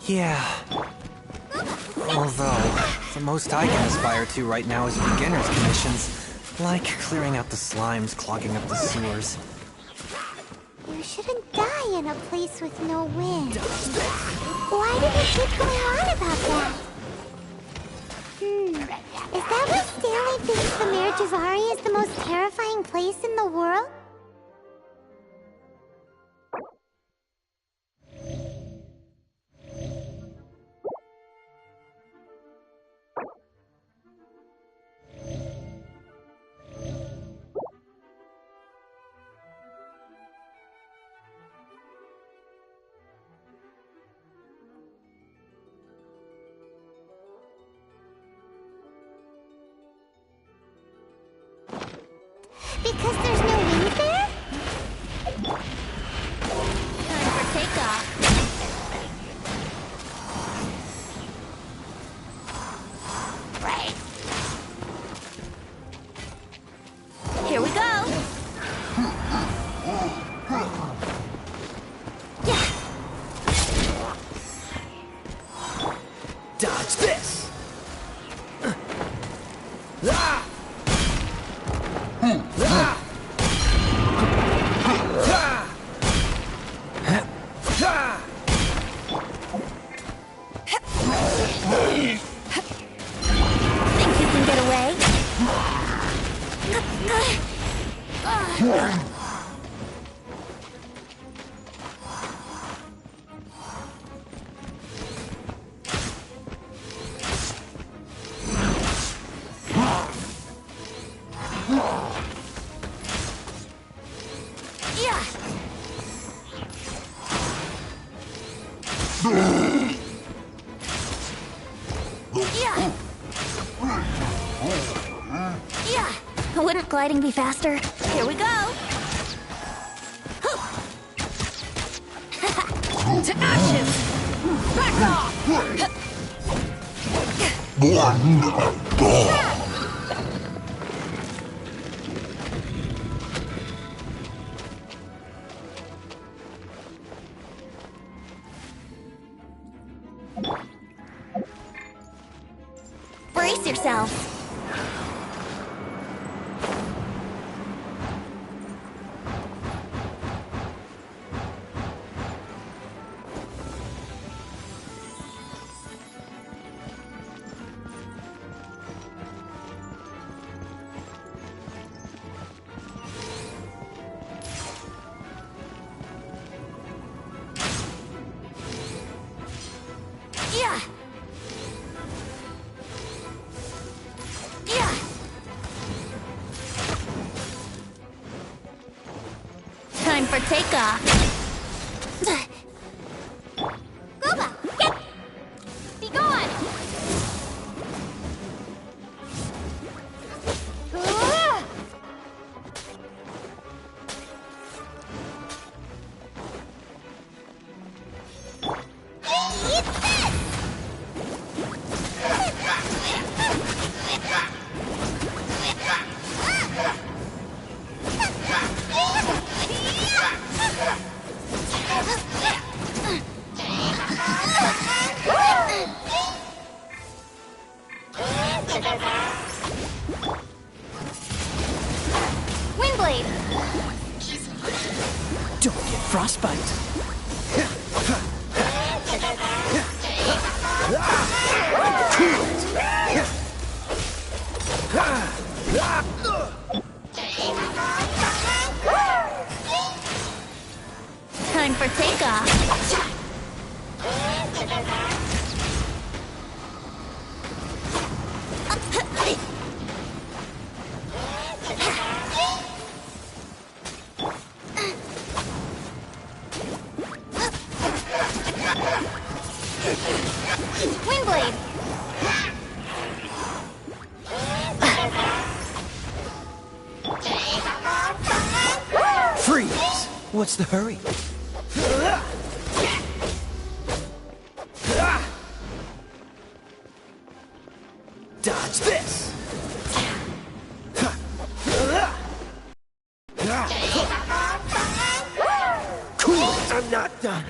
Yeah. Although, the most I can aspire to right now is beginner's commissions, like clearing out the slimes clogging up the sewers. You shouldn't die in a place with no wind. Why do you keep going on about that? Is that what Stanley thinks the Mare Javari is the most terrifying place in the world? Because there's no wind there? Time for takeoff. Right. Here we go. Yeah. Dodge this! Think you can get away? Yeah. Yeah. Yeah. Wouldn't gliding be faster? Here we go. To action! Back off! Brace yourself. Yeah. Yeah. Time for takeoff. Gooba, get! Be gone! Eat this! Windblade! Don't get frostbite. Time for takeoff. Windblade! Freeze! What's the hurry? Dodge this! Cool it, I'm not done.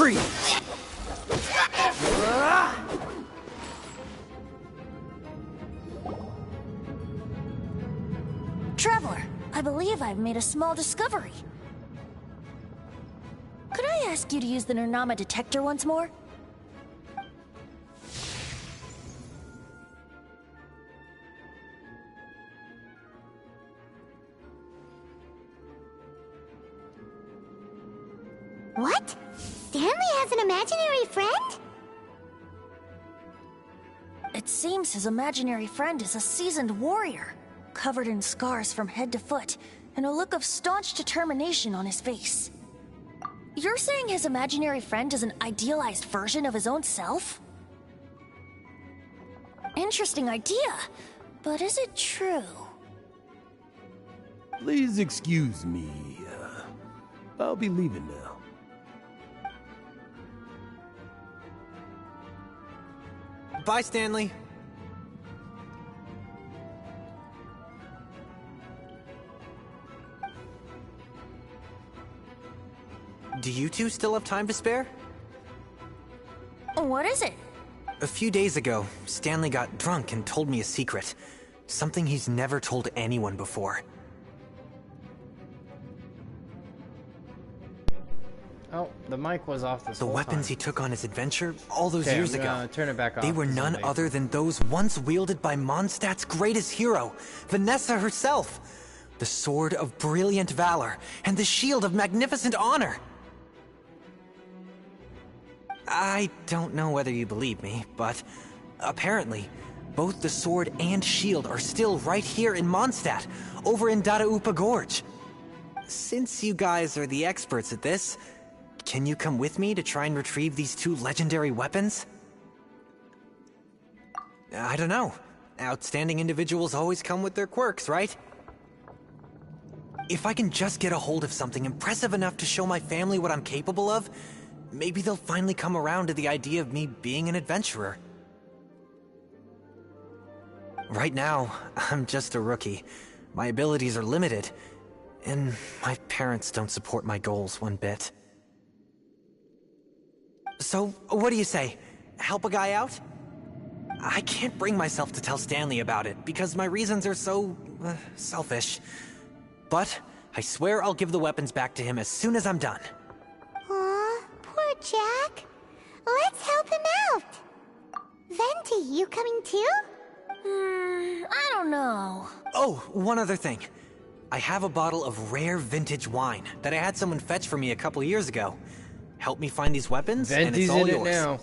free! Traveler, I believe I've made a small discovery. Could I ask you to use the Nernama detector once more? What? Stanley has an imaginary friend? It seems his imaginary friend is a seasoned warrior, covered in scars from head to foot, and a look of staunch determination on his face. You're saying his imaginary friend is an idealized version of his own self? Interesting idea, but is it true? Please excuse me. I'll be leaving now. Bye, Stanley. Do you two still have time to spare? What is it? A few days ago, Stanley got drunk and told me a secret. Something he's never told anyone before. Oh, the mic was off this The whole weapons time. he took on his adventure all those years ago. Turn it back off. They were none other than those once wielded by Mondstadt's greatest hero, Vanessa herself. The sword of brilliant valor and the shield of magnificent honor. I don't know whether you believe me, but apparently, both the sword and shield are still right here in Mondstadt, over in Dadaupa Gorge. Since you guys are the experts at this, can you come with me to try and retrieve these two legendary weapons? I don't know. Outstanding individuals always come with their quirks, right? If I can just get a hold of something impressive enough to show my family what I'm capable of, maybe they'll finally come around to the idea of me being an adventurer. Right now, I'm just a rookie. My abilities are limited, and my parents don't support my goals one bit. So, what do you say? Help a guy out? I can't bring myself to tell Stanley about it, because my reasons are so, selfish. But I swear I'll give the weapons back to him as soon as I'm done. Aw, poor Jack. Let's help him out. Venti, you coming too? I don't know. Oh, one other thing. I have a bottle of rare vintage wine that I had someone fetch for me a couple years ago. Help me find these weapons, and Venti's it's all in yours. it now.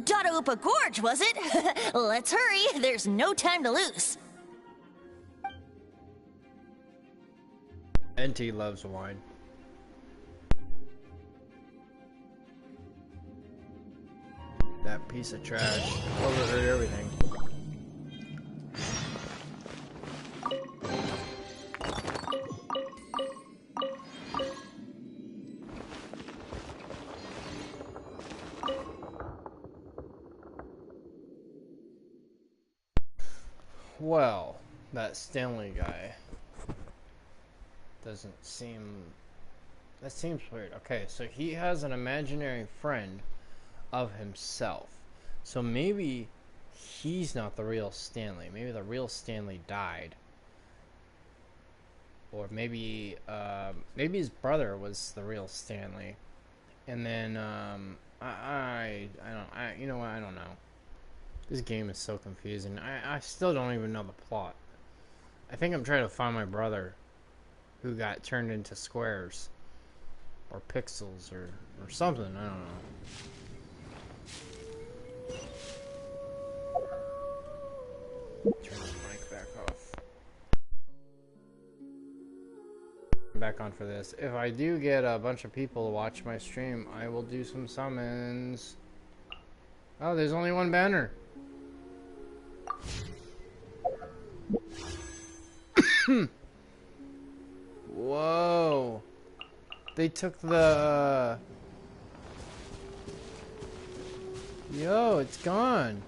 Dadaupa Gorge, was it? Let's hurry, there's no time to lose. Venti loves wine. That piece of trash overheard everything. Well, that Stanley guy doesn't seem... That seems weird. Okay, so he has an imaginary friend of himself. So maybe he's not the real Stanley. Maybe the real Stanley died. Or maybe maybe his brother was the real Stanley. And then you know what, I don't know. This game is so confusing. I still don't even know the plot. I think I'm trying to find my brother who got turned into squares or pixels or something. I don't know. Turn the mic back off. I'm back on for this. If I do get a bunch of people to watch my stream, I will do some summons. Oh, there's only one banner. Whoa. They took the... Yo, it's gone.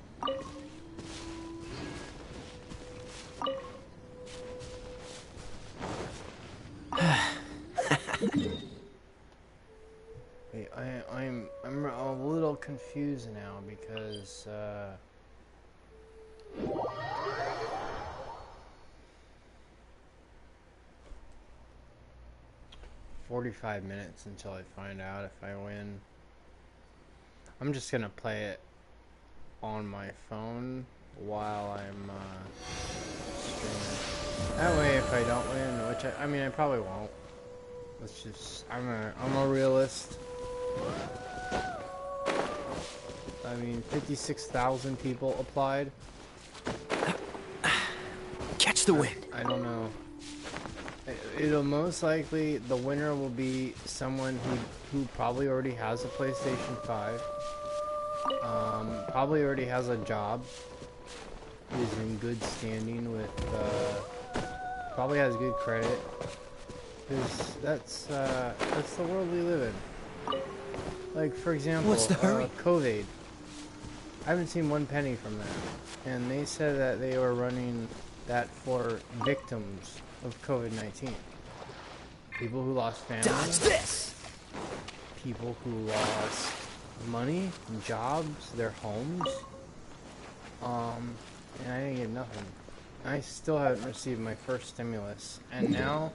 confused now because 45 minutes until I find out if I win. I'm just gonna play it on my phone while I'm streaming. That way, if I don't win, which I mean I probably won't. Let's just I'm a realist. I mean, 56,000 people applied. Catch the wind. I don't know. It'll most likely, the winner will be someone who probably already has a PlayStation 5. Probably already has a job. Is in good standing with, probably has good credit. Because that's the world we live in. Like, for example, what's the hurry? COVID. I haven't seen one penny from that. And they said that they were running that for victims of COVID-19. People who lost family. Dodge this! People who lost money, jobs, their homes. And I didn't get nothing. I still haven't received my first stimulus. And now,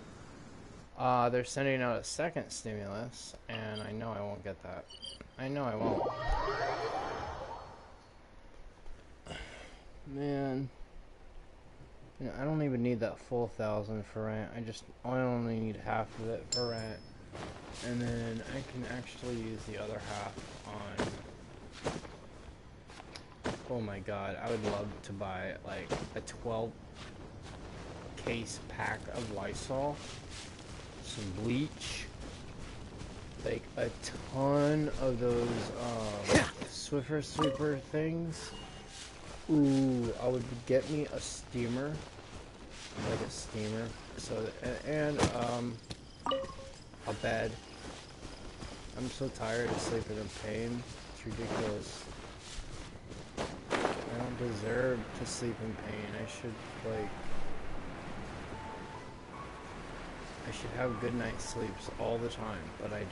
they're sending out a second stimulus, and I know I won't get that. I know I won't. Man. You know, I don't even need that full 1,000 for rent. I only need half of it for rent. And then I can actually use the other half on... Oh my god, I would love to buy like a 12 case pack of Lysol, some bleach, like a ton of those Swiffer Sweeper things. Ooh, I would get me a steamer, like a steamer, so that, and a bed. I'm so tired of sleeping in pain. It's ridiculous. I don't deserve to sleep in pain. I should have good night sleeps all the time, but I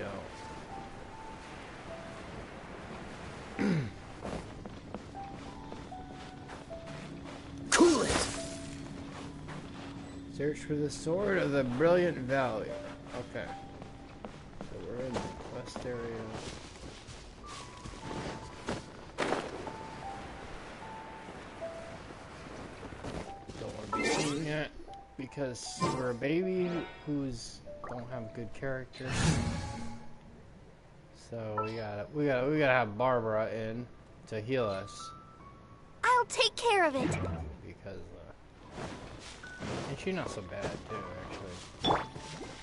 don't. Cool it! Search for the sword of the Brilliant Valley. Okay. So we're in the quest area. Don't want to be seen yet because we're a baby who's don't have good character. So we gotta have Barbara in to heal us. I'll take care of it. Because and she's not so bad too, actually.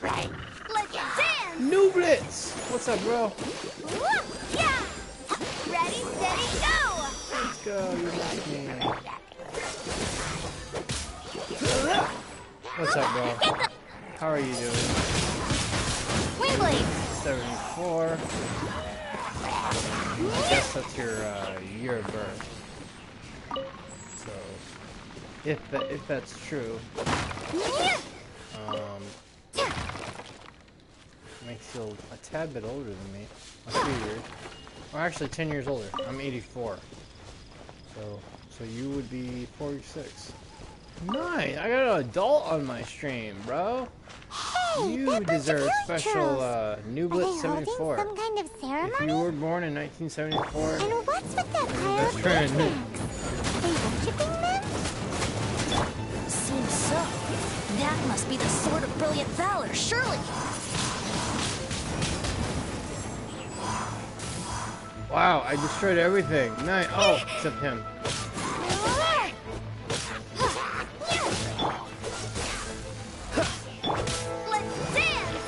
Right. Let's dance. New Blitz. What's up, bro? Yeah. Ready, steady, go. Let's go. You like me. What's up, bro? How are you doing? Wingblade. 74. I guess that's your year of birth. So, if that's true, makes you a tad bit older than me. A few years. Or actually 10 years older. I'm 84. So you would be 46. Nice! I got an adult on my stream, bro. Hey, You deserve special New Blitz 74. Some kind of ceremony? If you were born in 1974, And what's with that pile best of friend. things? They worshipping them? Seems so. That must be the Sword of Brilliant Valor, surely. Wow, I destroyed everything. Nice. Oh, except him. Let's dance!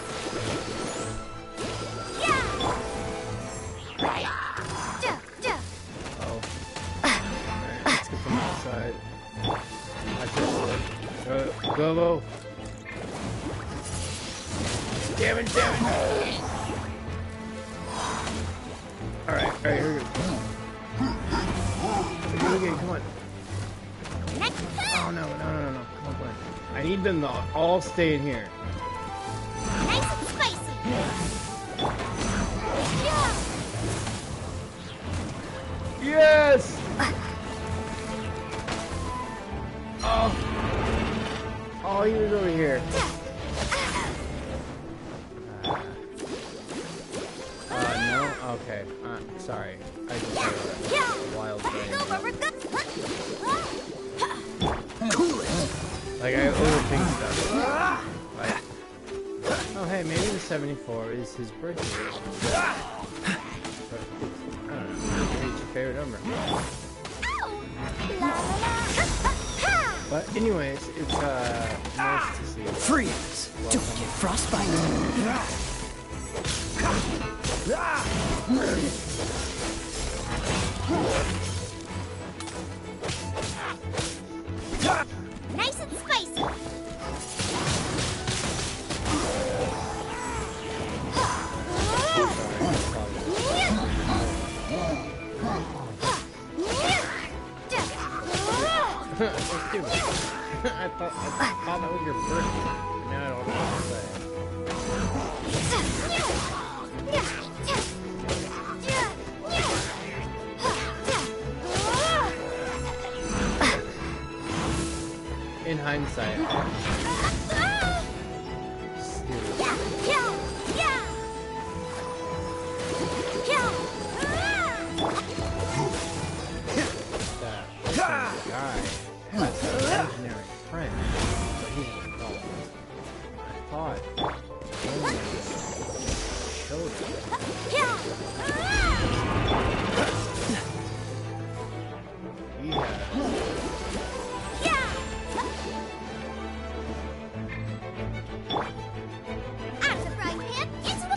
Yeah! Right. Oh. Alright, let's get from outside. Go. Damn it. Alright, here we go. Okay, come on. Oh, no. Come on. I need them to all stay in here. Nice and spicy. Yeah. Yes! Oh! Oh, he was over here. No? Okay. Sorry. I just had a wild brain. Like, I overthink stuff. Like, oh, hey, maybe the 74 is his birthday. But, I don't know. Maybe it's your favorite number. But anyways, it's nice to see. Freeze! Don't get frostbite. Nice and spicy. So stupid. I thought that was your birthday. Now I don't know what to say. In hindsight. Stupid. That guy has an imaginary friend, but he's an adult. I thought only children. He has. Out of the frying pan, into the...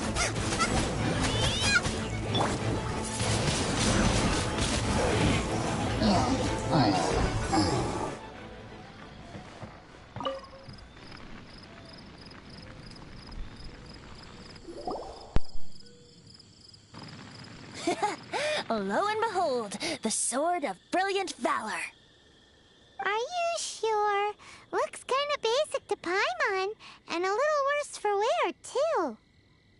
Lo and behold, the Sword of Brilliant Valor. Are you sure? Looks kind of basic to Paimon, and a little worse for wear, too.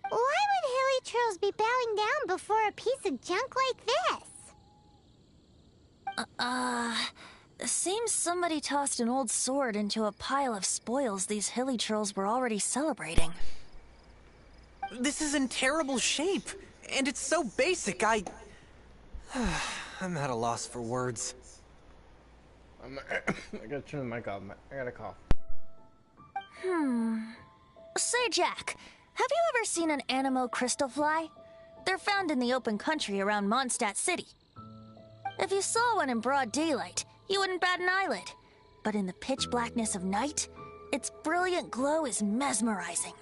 Why would Hilichurls be bowing down before a piece of junk like this? Seems somebody tossed an old sword into a pile of spoils these Hilichurls were already celebrating. This is in terrible shape, and it's so basic, I'm at a loss for words. I gotta turn the mic off. I got a cough. Say, Jack, have you ever seen an Anemo crystal fly? They're found in the open country around Mondstadt City. If you saw one in broad daylight, you wouldn't bat an eyelid. But in the pitch blackness of night, its brilliant glow is mesmerizing.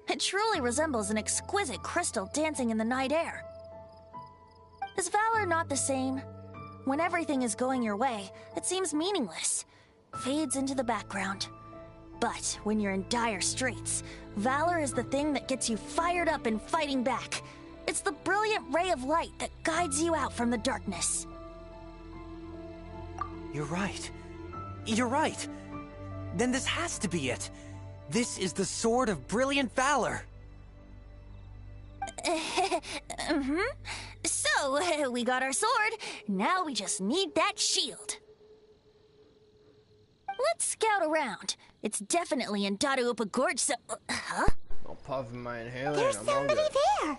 It truly resembles an exquisite crystal dancing in the night air. Is valor not the same? When everything is going your way, it seems meaningless, fades into the background. But when you're in dire straits, valor is the thing that gets you fired up and fighting back. It's the brilliant ray of light that guides you out from the darkness. You're right. You're right. Then this has to be it. This is the Sword of Brilliant Valor. So, we got our sword. Now we just need that shield. Let's scout around. It's definitely in Dadaupa Gorge, so... huh? I'll puff in my inhaler There's and I'm all somebody good. there.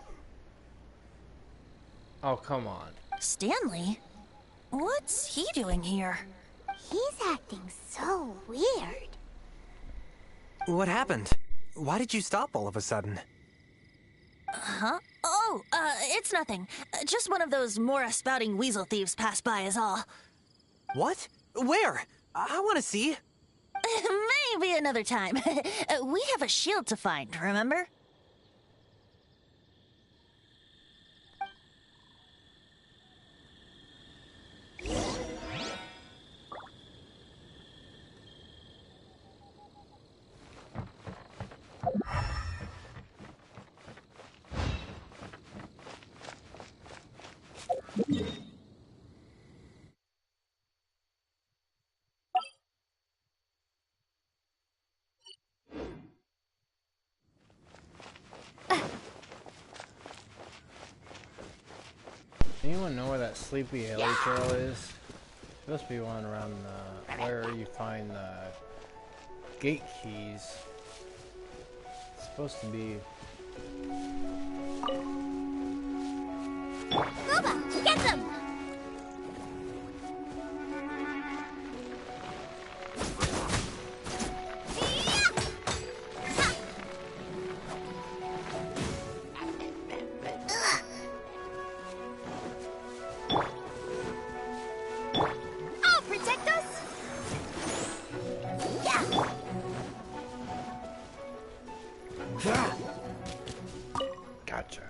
Oh, come on. Stanley? What's he doing here? He's acting so weird. What happened? Why did you stop all of a sudden? Huh? Oh, it's nothing. Just one of those Mora-spouting weasel thieves passed by is all. What? Where? I want to see. Maybe another time. We have a shield to find, remember? Anyone know where that sleepy hilly trail is? There must be one around where you find the gate keys. It's supposed to be. Gooba, get them! I'll protect us! Gotcha.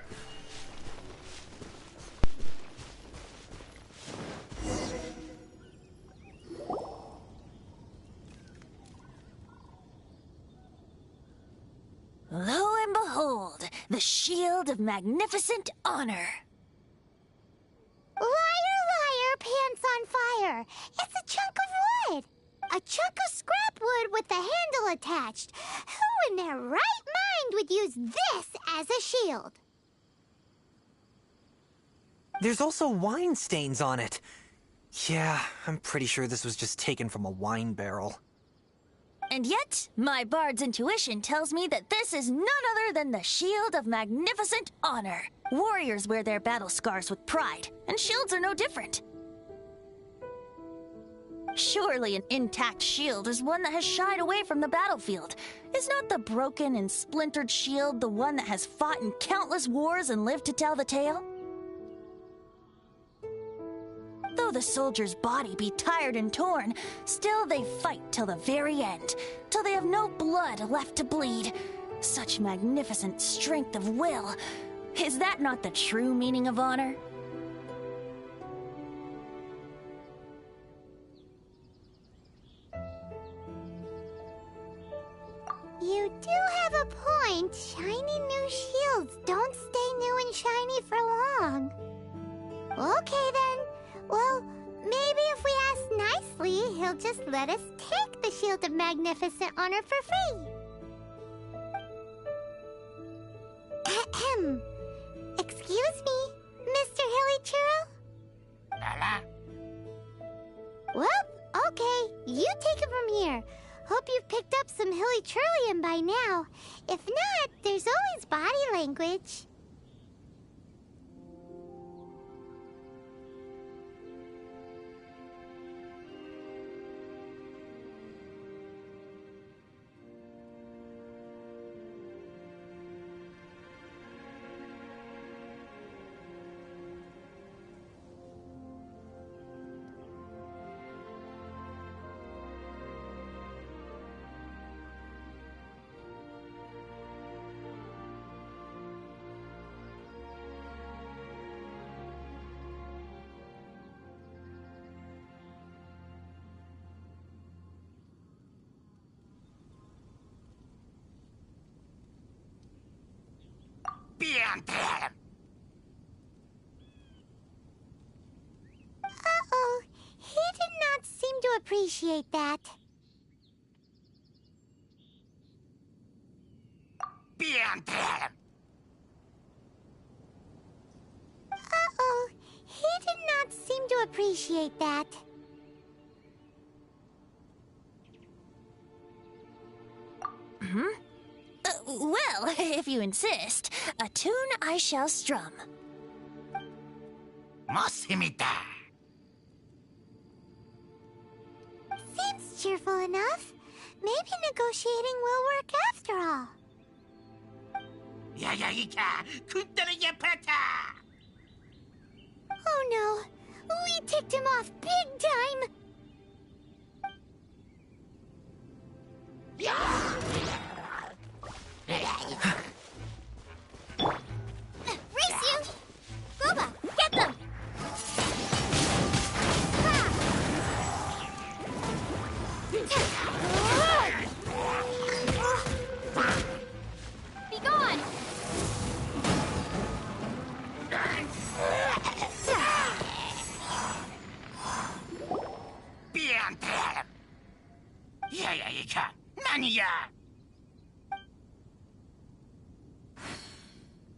Lo and behold, the shield of magnificent honor. Liar, liar, pants on fire. It's a chunk of wood. A chunk of scrap wood with the handle attached. Who in their right mind would use this as a shield? There's also wine stains on it. Yeah, I'm pretty sure this was just taken from a wine barrel. And yet, my bard's intuition tells me that this is none other than the shield of magnificent honor. Warriors wear their battle scars with pride, and shields are no different. Surely an intact shield is one that has shied away from the battlefield. Is not the broken and splintered shield the one that has fought in countless wars and lived to tell the tale? Though the soldier's body be tired and torn, still they fight till the very end, till they have no blood left to bleed. Such magnificent strength of will. Is that not the true meaning of honor? You do have a point. Shiny new shields don't stay new and shiny for long. Okay then. Well, maybe if we ask nicely, he'll just let us take the Shield of Magnificent Honor for free. Ahem. Excuse me, Mr. Hilly Churro? Lala? Well, okay, you take it from here. Hope you've picked up some Hilly Churlian by now. If not, there's always body language. Uh-oh, he did not seem to appreciate that. Uh-oh, he did not seem to appreciate that. Well, if you insist, a tune I shall strum. Seems cheerful enough. Maybe negotiating will work after all. Oh no, we ticked him off big time. Race you! Gooba, get them! Be gone!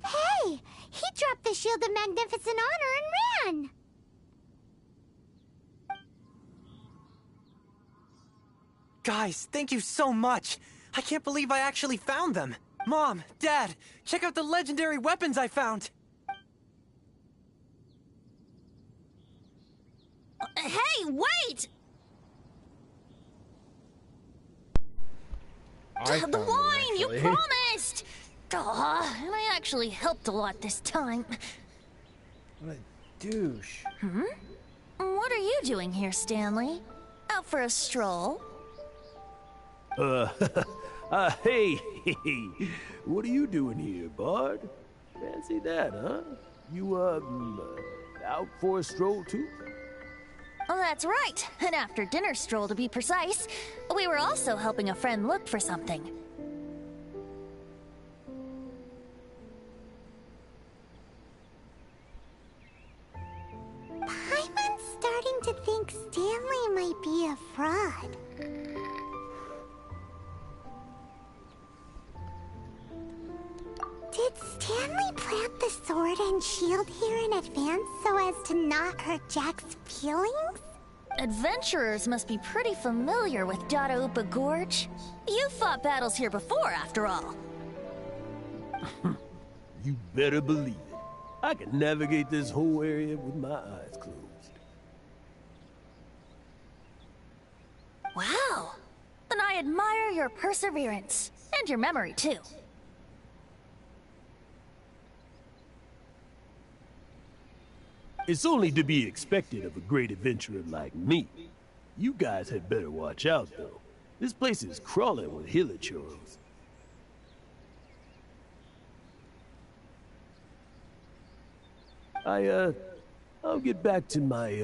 Hey, he dropped the Shield of Magnificent Honor and on! Guys, thank you so much! I can't believe I actually found them! Mom, Dad, check out the legendary weapons I found! Hey, wait! The wine, you promised! Aw, and I actually helped a lot this time. What a douche. What are you doing here, Stanley? Out for a stroll? Hey, what are you doing here, Bard? Fancy that, huh? You, out for a stroll too? Oh, that's right. An after-dinner stroll, to be precise. We were also helping a friend look for something. Paimon's starting to think Stanley might be a fraud. Did Stanley plant the sword and shield here in advance so as to not hurt Jack's feelings? Adventurers must be pretty familiar with Dadaupa Gorge. You fought battles here before, after all. You better believe it. I can navigate this whole area with my eyes closed. Wow. Then I admire your perseverance. And your memory, too. It's only to be expected of a great adventurer like me. You guys had better watch out, though. This place is crawling with hilichurls. I'll get back to my,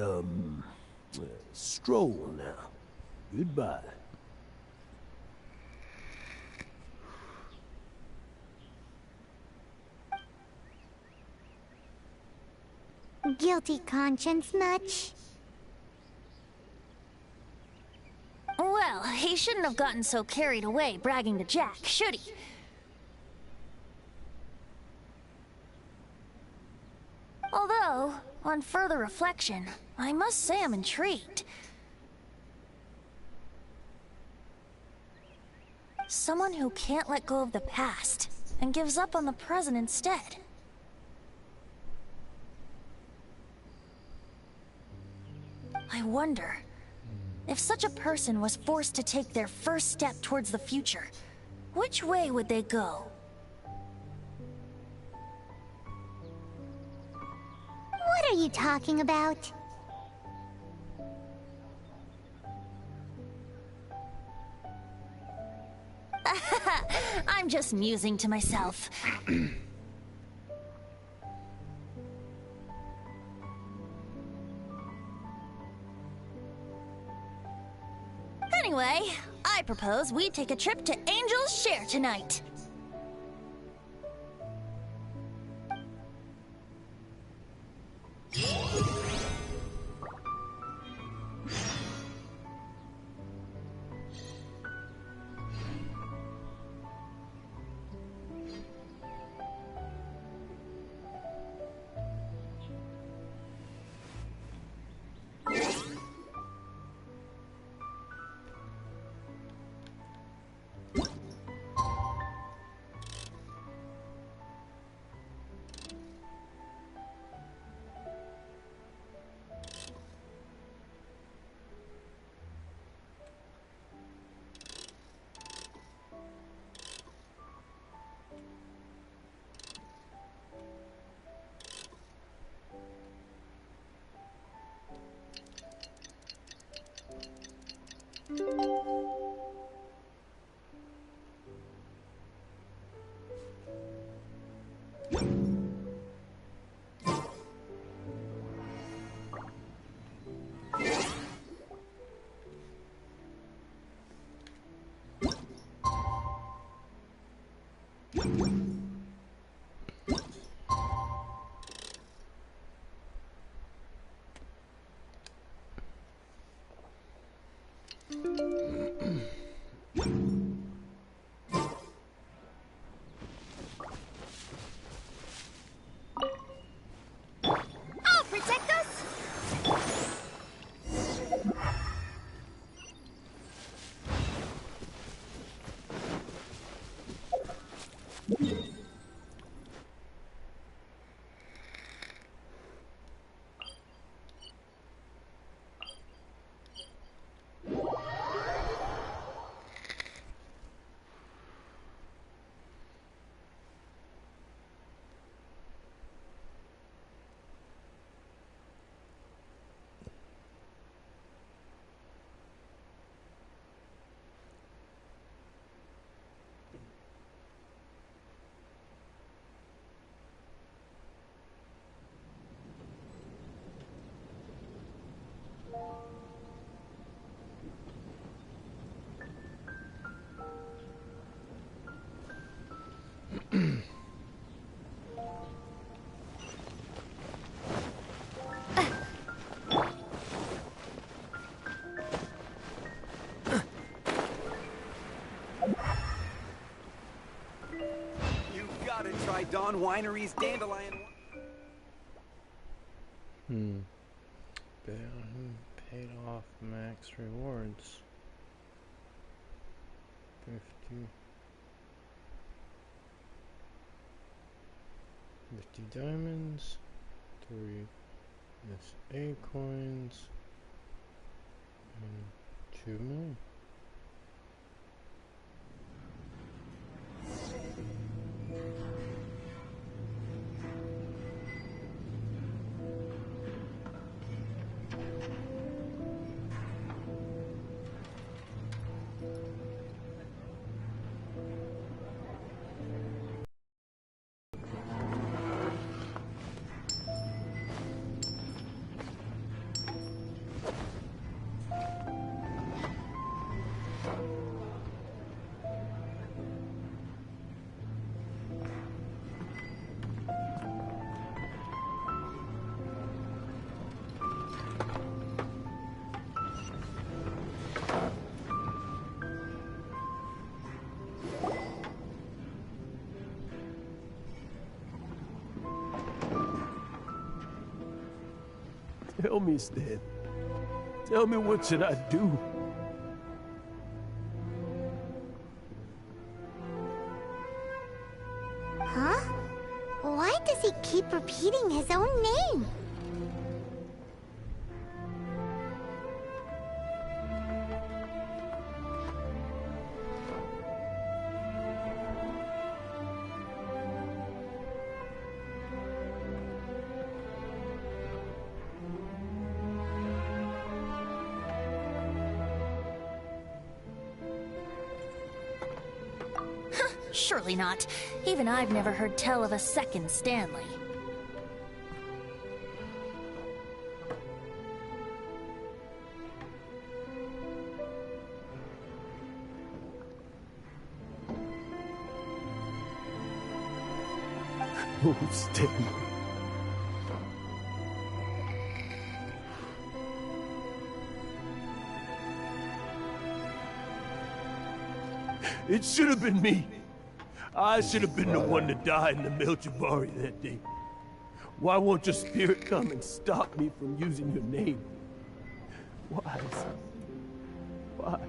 stroll now. Goodbye. Guilty conscience much? Well, he shouldn't have gotten so carried away bragging to Jack, should he? Although, on further reflection, I must say I'm intrigued. Someone who can't let go of the past and gives up on the present instead. I wonder, if such a person was forced to take their first step towards the future, which way would they go? What are you talking about? I'm just musing to myself. Anyway, I propose we take a trip to Angel's Share tonight. I'll protect our Try Dawn Winery's dandelion. Paid off max rewards. 50 diamonds, 3 SA coins, and 2 million. Tell me, Stan. Tell me, what should I do? Huh? Why does he keep repeating his own name? Surely not. Even I've never heard tell of a second Stanley. Oh, Stanley. It should have been me. I should have been the one to die in the Melchivari that day. Why won't your spirit come and stop me from using your name? Why? Why?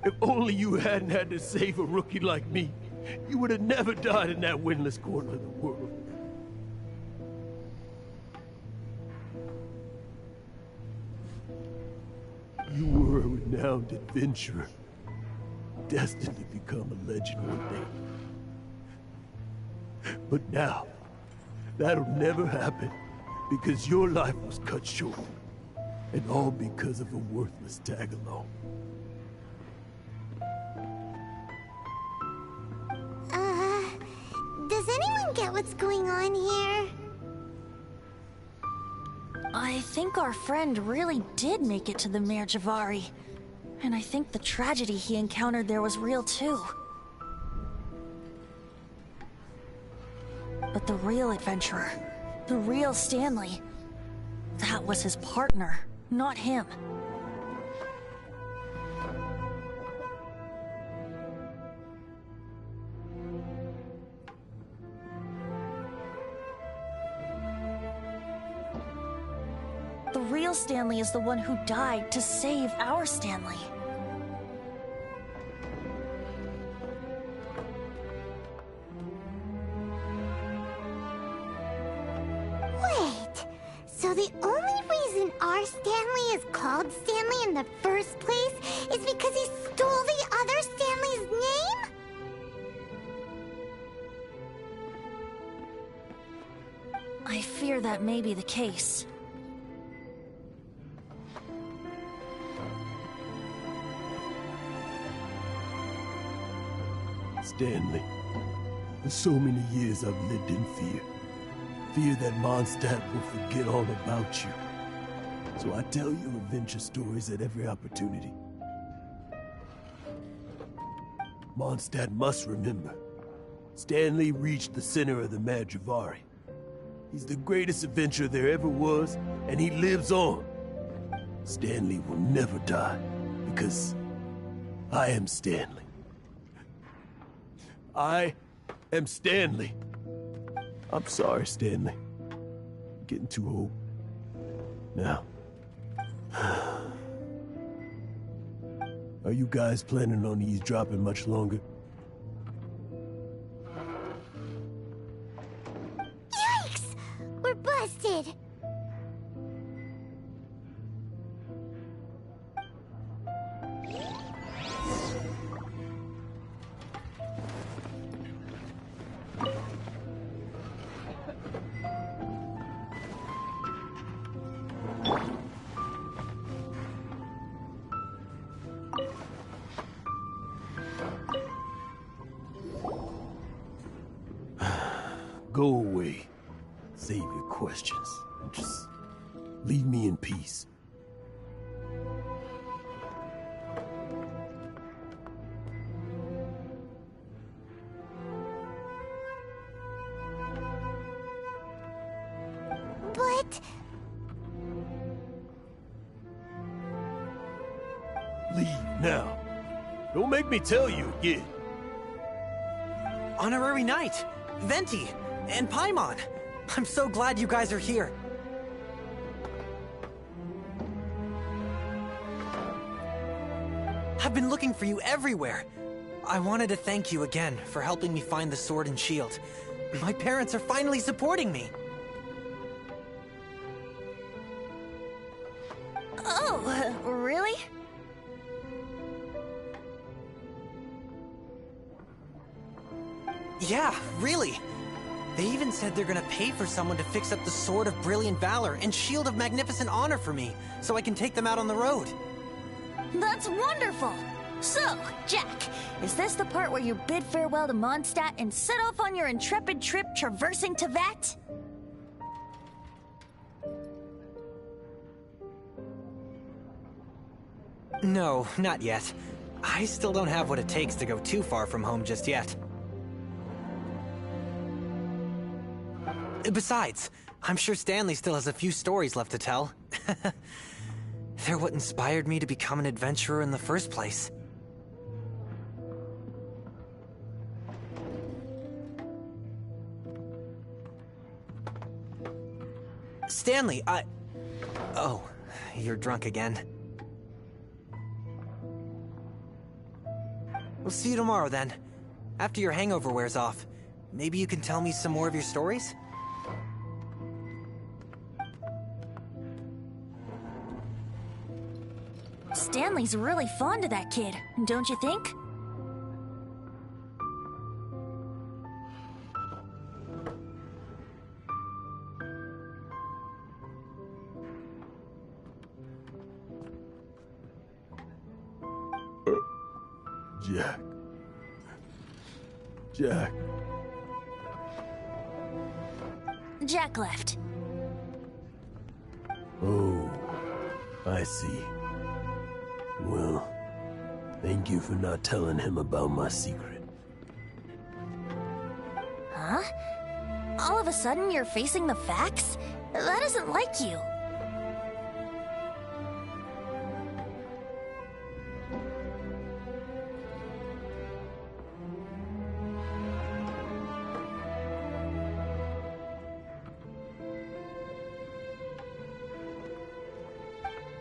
If only you hadn't had to save a rookie like me, you would have never died in that windless corner of the world. You were a renowned adventurer, destined to become a legend one day. But now, that'll never happen, because your life was cut short, and all because of a worthless tag-along. Does anyone get what's going on here? I think our friend really did make it to the Merjavari. And I think the tragedy he encountered there was real too. But the real adventurer, the real Stanley, that was his partner, not him. real Stanley is the one who died to save our Stanley. Wait, so the only reason our Stanley is called Stanley in the first place is because he stole the other Stanley's name? I fear that may be the case. Stanley, for so many years I've lived in fear. Fear that Mondstadt will forget all about you. So I tell you adventure stories at every opportunity. Mondstadt must remember. Stanley reached the center of the Madrivari. He's the greatest adventurer there ever was, and he lives on. Stanley will never die, because I am Stanley. I am Stanley. I'm sorry, Stanley. I'm getting too old. Now. Are you guys planning on eavesdropping much longer? Yikes! We're busted! Go away. Save your questions. And just leave me in peace. But... Leave now. Don't make me tell you again. Honorary Knight, Venti, and Paimon. I'm so glad you guys are here. I've been looking for you everywhere. I wanted to thank you again for helping me find the sword and shield. My parents are finally supporting me. Oh, really? Yeah, really. They even said they're gonna pay for someone to fix up the Sword of Brilliant Valor and Shield of Magnificent Honor for me, so I can take them out on the road. That's wonderful! So, Jack, is this the part where you bid farewell to Mondstadt and set off on your intrepid trip traversing Tevat? No, not yet. I still don't have what it takes to go too far from home just yet. Besides, I'm sure Stanley still has a few stories left to tell. They're what inspired me to become an adventurer in the first place. Stanley, Oh, you're drunk again. We'll see you tomorrow then. After your hangover wears off. Maybe you can tell me some more of your stories? Stanley's really fond of that kid, don't you think? Jack. Jack. Jack left. Oh, I see. Well, thank you for not telling him about my secret. Huh? All of a sudden you're facing the facts? That isn't like you.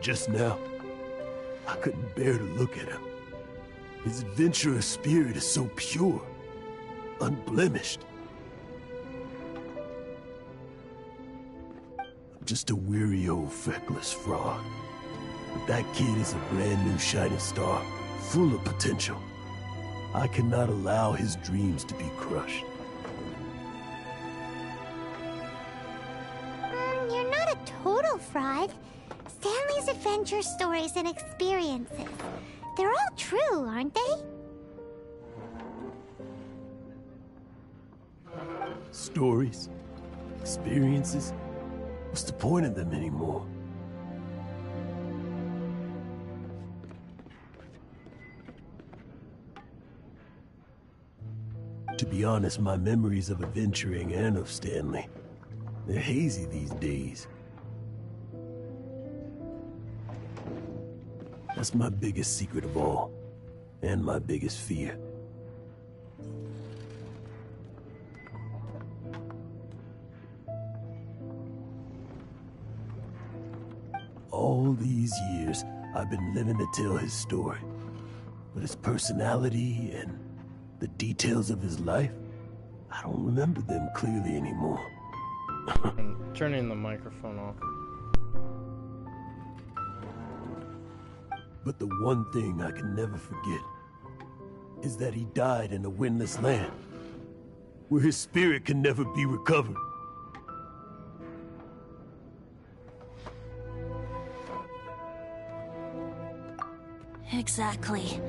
Just now, I couldn't bear to look at him. His adventurous spirit is so pure, unblemished. I'm just a weary old feckless fraud. But that kid is a brand new shining star, full of potential. I cannot allow his dreams to be crushed. You're not a total fraud. Stanley's adventure stories and experiences. They're all true, aren't they? Stories? Experiences? What's the point of them anymore? To be honest, my memories of adventuring and of Stanley, they're hazy these days. That's my biggest secret of all, and my biggest fear. All these years, I've been living to tell his story. But his personality and the details of his life, I don't remember them clearly anymore. I'm turning the microphone off. But the one thing I can never forget is that he died in a windless land, where his spirit can never be recovered. Exactly.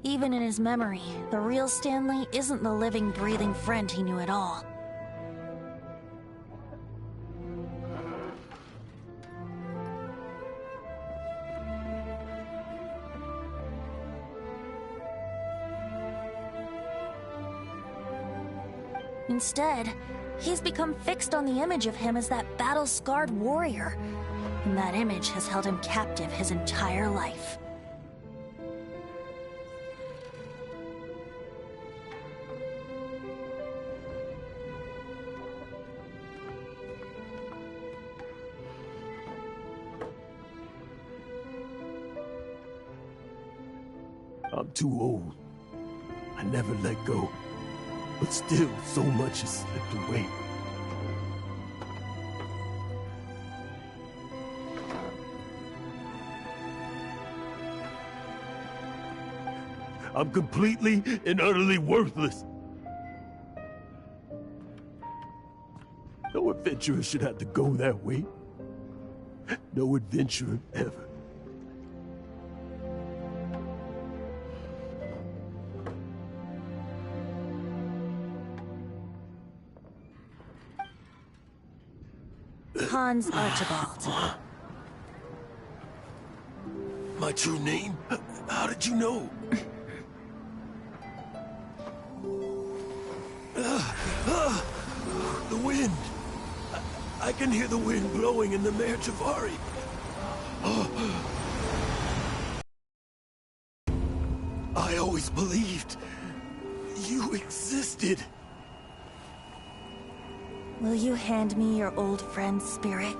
Even in his memory, the real Stanley isn't the living, breathing friend he knew at all. Instead, he's become fixed on the image of him as that battle-scarred warrior, and that image has held him captive his entire life. I'm too old. I never let go. But still, so much has slipped away. I'm completely and utterly worthless. No adventurer should have to go that way. No adventurer ever. Hans Archibald. My true name? How did you know? The wind. I can hear the wind blowing in the Mare Javari. I always believed you existed. Will you hand me your old friend's spirit?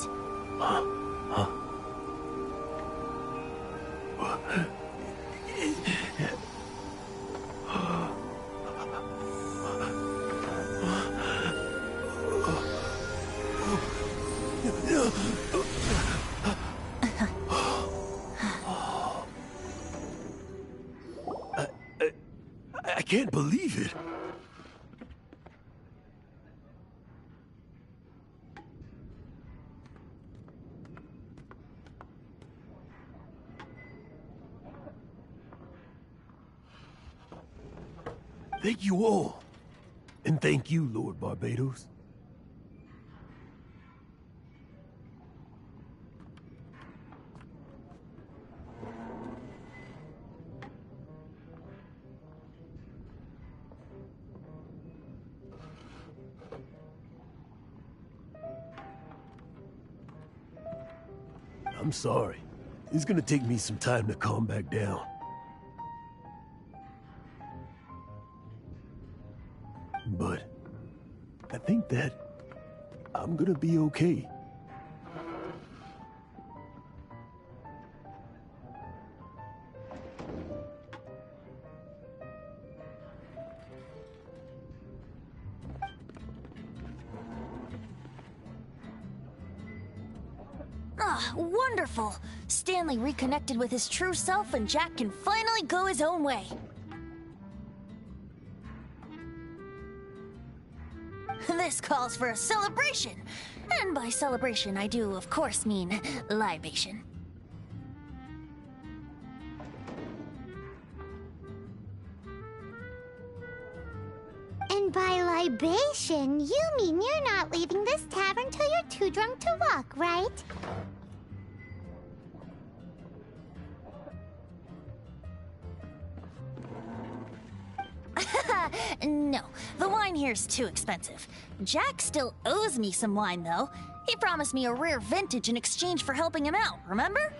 I can't believe it. Thank you all. And thank you, Lord Barbados. I'm sorry. It's gonna take me some time to calm back down. But I think that I'm gonna be okay. Ah, wonderful! Stanley reconnected with his true self and Jack can finally go his own way. This calls for a celebration. And by celebration, I do, of course, mean libation. And by libation, you mean you're not leaving this tavern till you're too drunk to walk, right? No, the wine here's too expensive. Jack still owes me some wine, though. He promised me a rare vintage in exchange for helping him out, remember?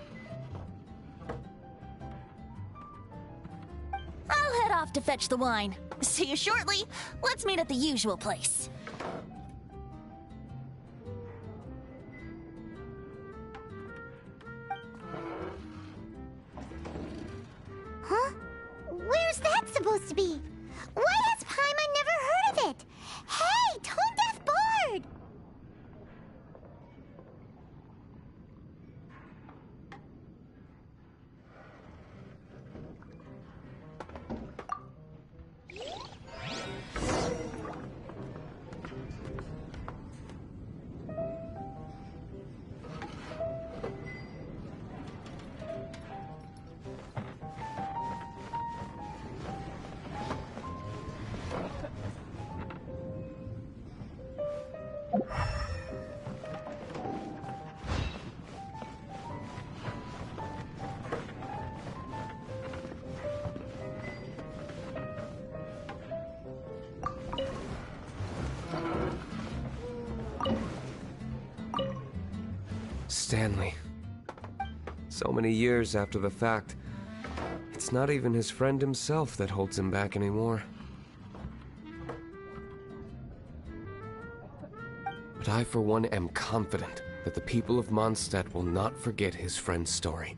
I'll head off to fetch the wine. See you shortly. Let's meet at the usual place. Huh? Where's that supposed to be? Why has Paimon never heard of it? Hey, Tone Deaf Bard! Stanley. So many years after the fact, it's not even his friend himself that holds him back anymore. But I, for one, am confident that the people of Mondstadt will not forget his friend's story.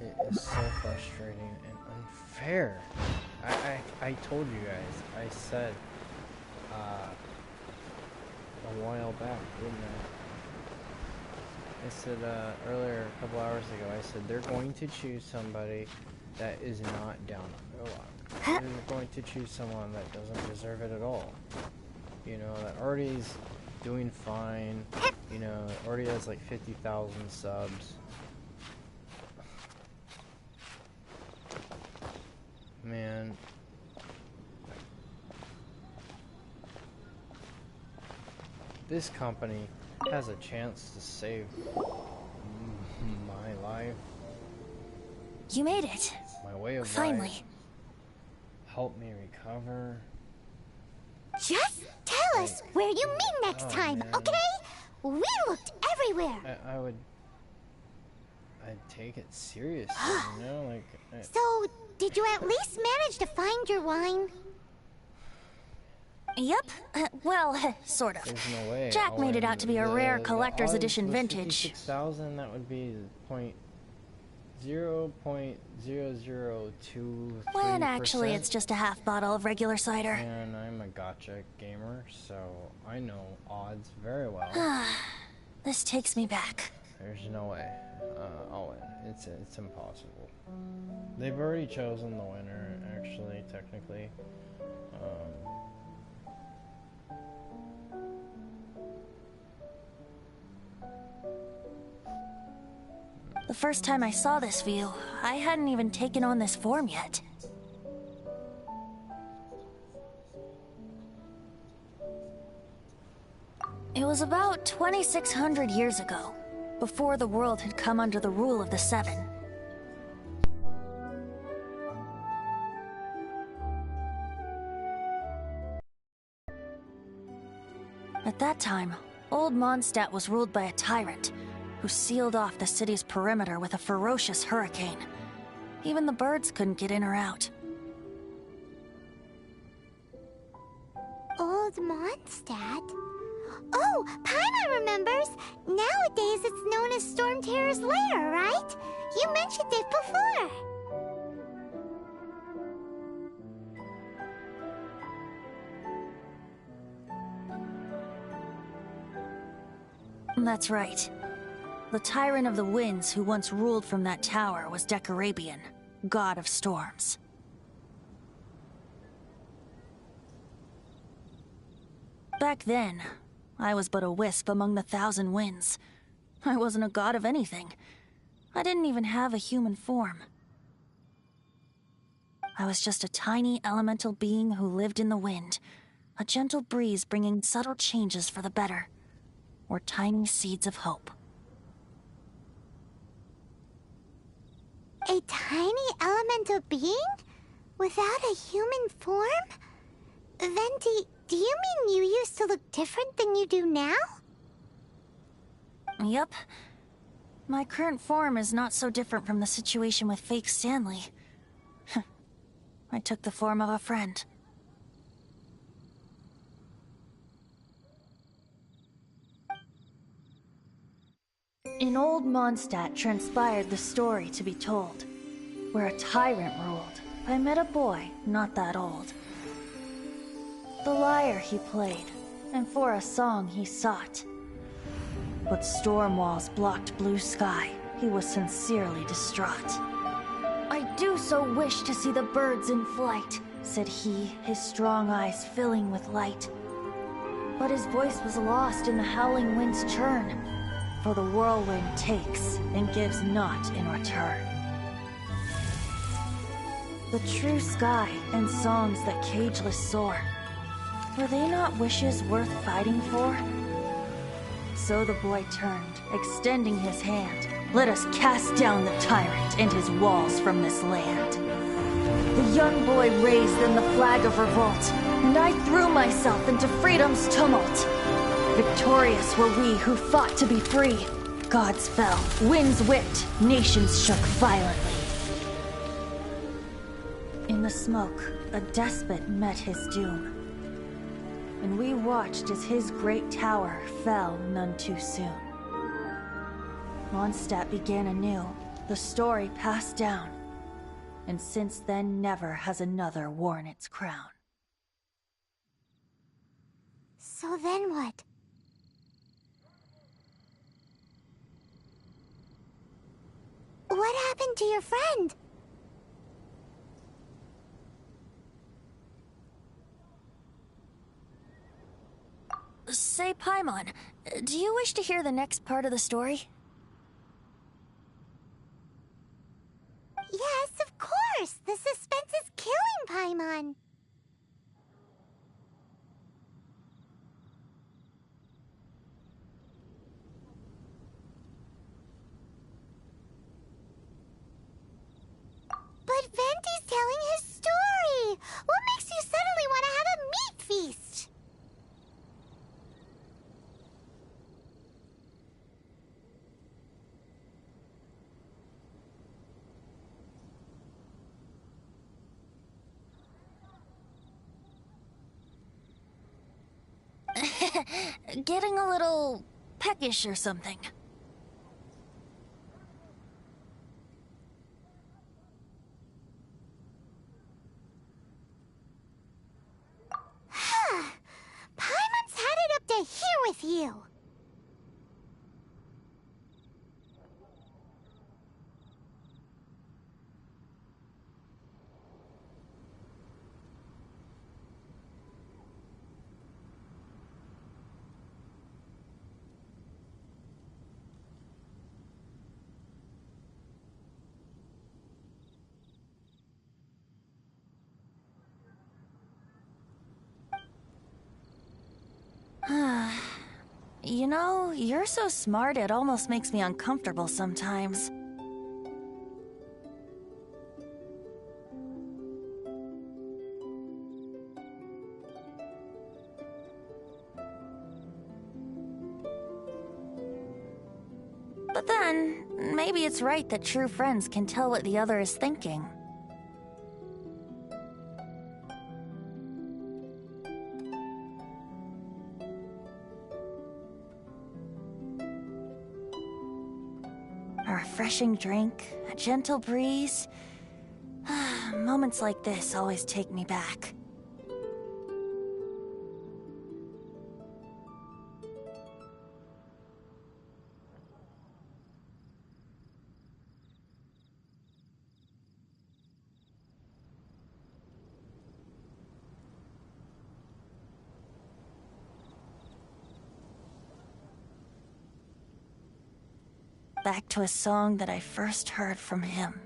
It is so frustrating and unfair. I told you guys. I said a while back, didn't I? I said earlier, a couple hours ago, I said they're going to choose somebody that is not down on their luck. They're going to choose someone that doesn't deserve it at all. You know, that already is doing fine. You know, already has like 50,000 subs. Man. This company has a chance to save my life, You made it. my way of Finally. life, help me recover. Just tell us where you meet next time, man. okay? We looked everywhere. I'd take it seriously, you know, like. So, did you at least manage to find your wine? Yep. Well, sort of. There's no way. Jack made it out to be a rare collector's odds edition was vintage. 56,000. That would be 0.0023%. When actually it's just a half bottle of regular cider. And I'm a gotcha gamer, so I know odds very well. This takes me back. There's no way. I'll win. It's impossible. They've already chosen the winner, actually, technically. The first time I saw this view, I hadn't even taken on this form yet. It was about 2,600 years ago, before the world had come under the rule of the Seven. At that time, old Mondstadt was ruled by a tyrant who sealed off the city's perimeter with a ferocious hurricane. Even the birds couldn't get in or out. Old Mondstadt? Oh, Paimon remembers! Nowadays it's known as Storm Terror's lair, right? You mentioned it before. That's right. The Tyrant of the Winds who once ruled from that tower was Decarabian, god of storms. Back then, I was but a wisp among the thousand winds. I wasn't a god of anything. I didn't even have a human form. I was just a tiny elemental being who lived in the wind, a gentle breeze bringing subtle changes for the better, or tiny seeds of hope. A tiny elemental being? Without a human form? Venti, do you mean you used to look different than you do now? Yep. My current form is not so different from the situation with fake Stanley. I took the form of a friend. In old Mondstadt transpired the story to be told. Where a tyrant ruled, I met a boy not that old. The lyre he played, and for a song he sought. But storm walls blocked blue sky, he was sincerely distraught. I do so wish to see the birds in flight, said he, his strong eyes filling with light. But his voice was lost in the howling wind's churn, for the whirlwind takes and gives not in return. The true sky and songs that cageless soar, were they not wishes worth fighting for? So the boy turned, extending his hand. Let us cast down the tyrant and his walls from this land. The young boy raised then the flag of revolt, and I threw myself into freedom's tumult. Victorious were we who fought to be free. Gods fell, winds whipped, nations shook violently. In the smoke, a despot met his doom. And we watched as his great tower fell none too soon. Mondstadt began anew, the story passed down, and since then never has another worn its crown. So then what? What happened to your friend? Say, Paimon, do you wish to hear the next part of the story? Yes, of course! The suspense is killing Paimon! telling his story. What makes you suddenly want to have a meat feast? Getting a little peckish or something. Paimon's had it up to here with you. You know, you're so smart it almost makes me uncomfortable sometimes. But then, maybe it's right that true friends can tell what the other is thinking. A refreshing drink, a gentle breeze. Moments like this always take me back. Back to a song that I first heard from him.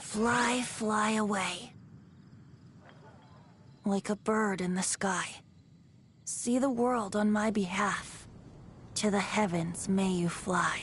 Fly, fly away. Like a bird in the sky. See the world on my behalf. To the heavens may you fly.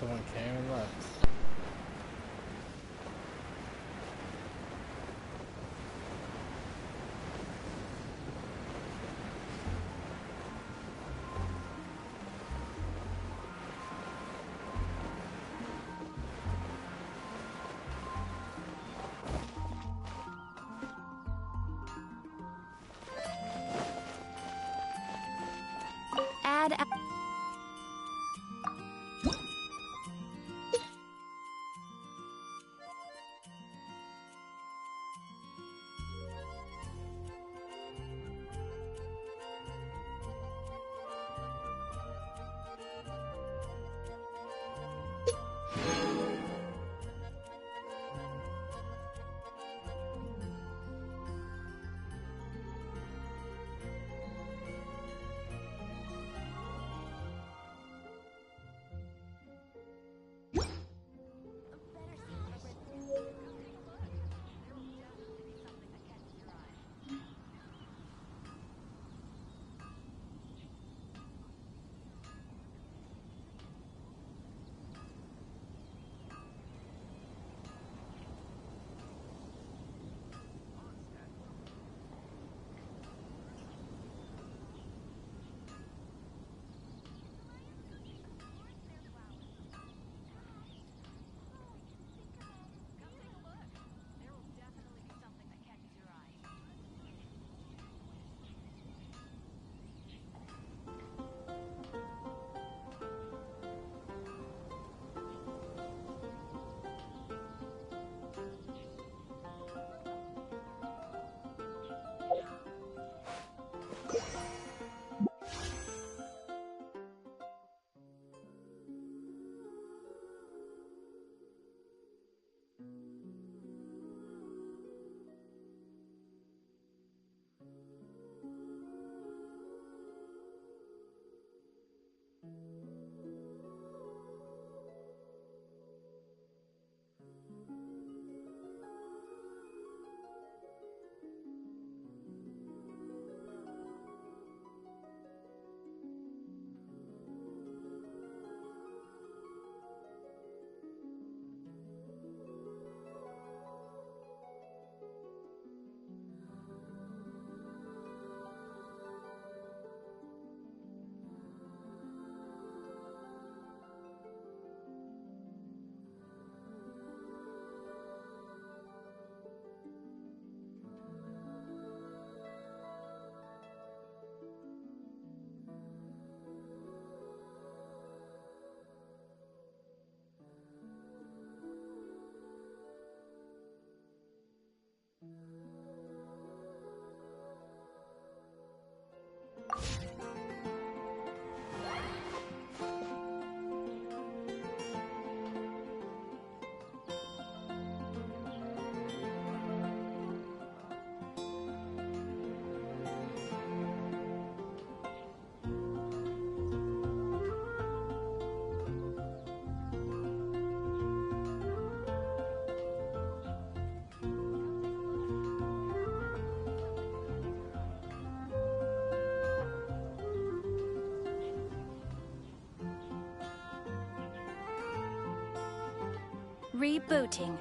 Someone came and left. Add. Rebooting.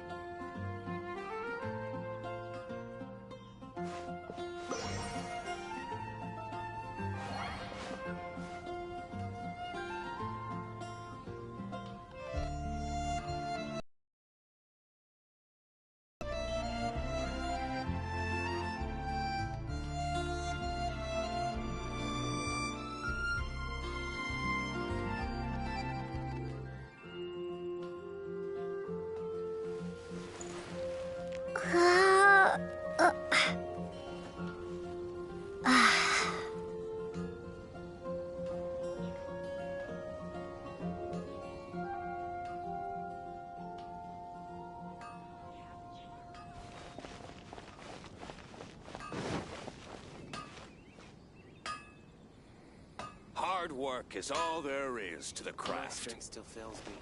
Hard work is all there is to the craft. Strength still fails me.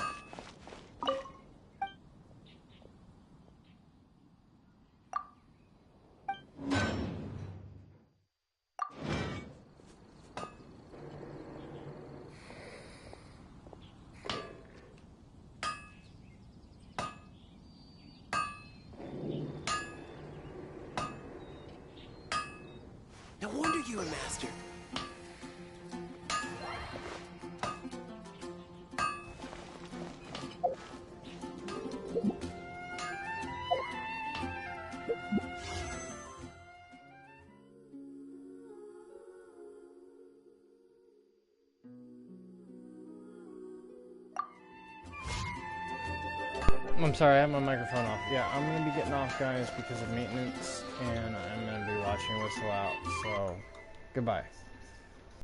No wonder you were master. I'm sorry, I have my microphone off. Yeah, I'm gonna be getting off, guys, because of maintenance, and I'm gonna be watching Whistle out, so goodbye.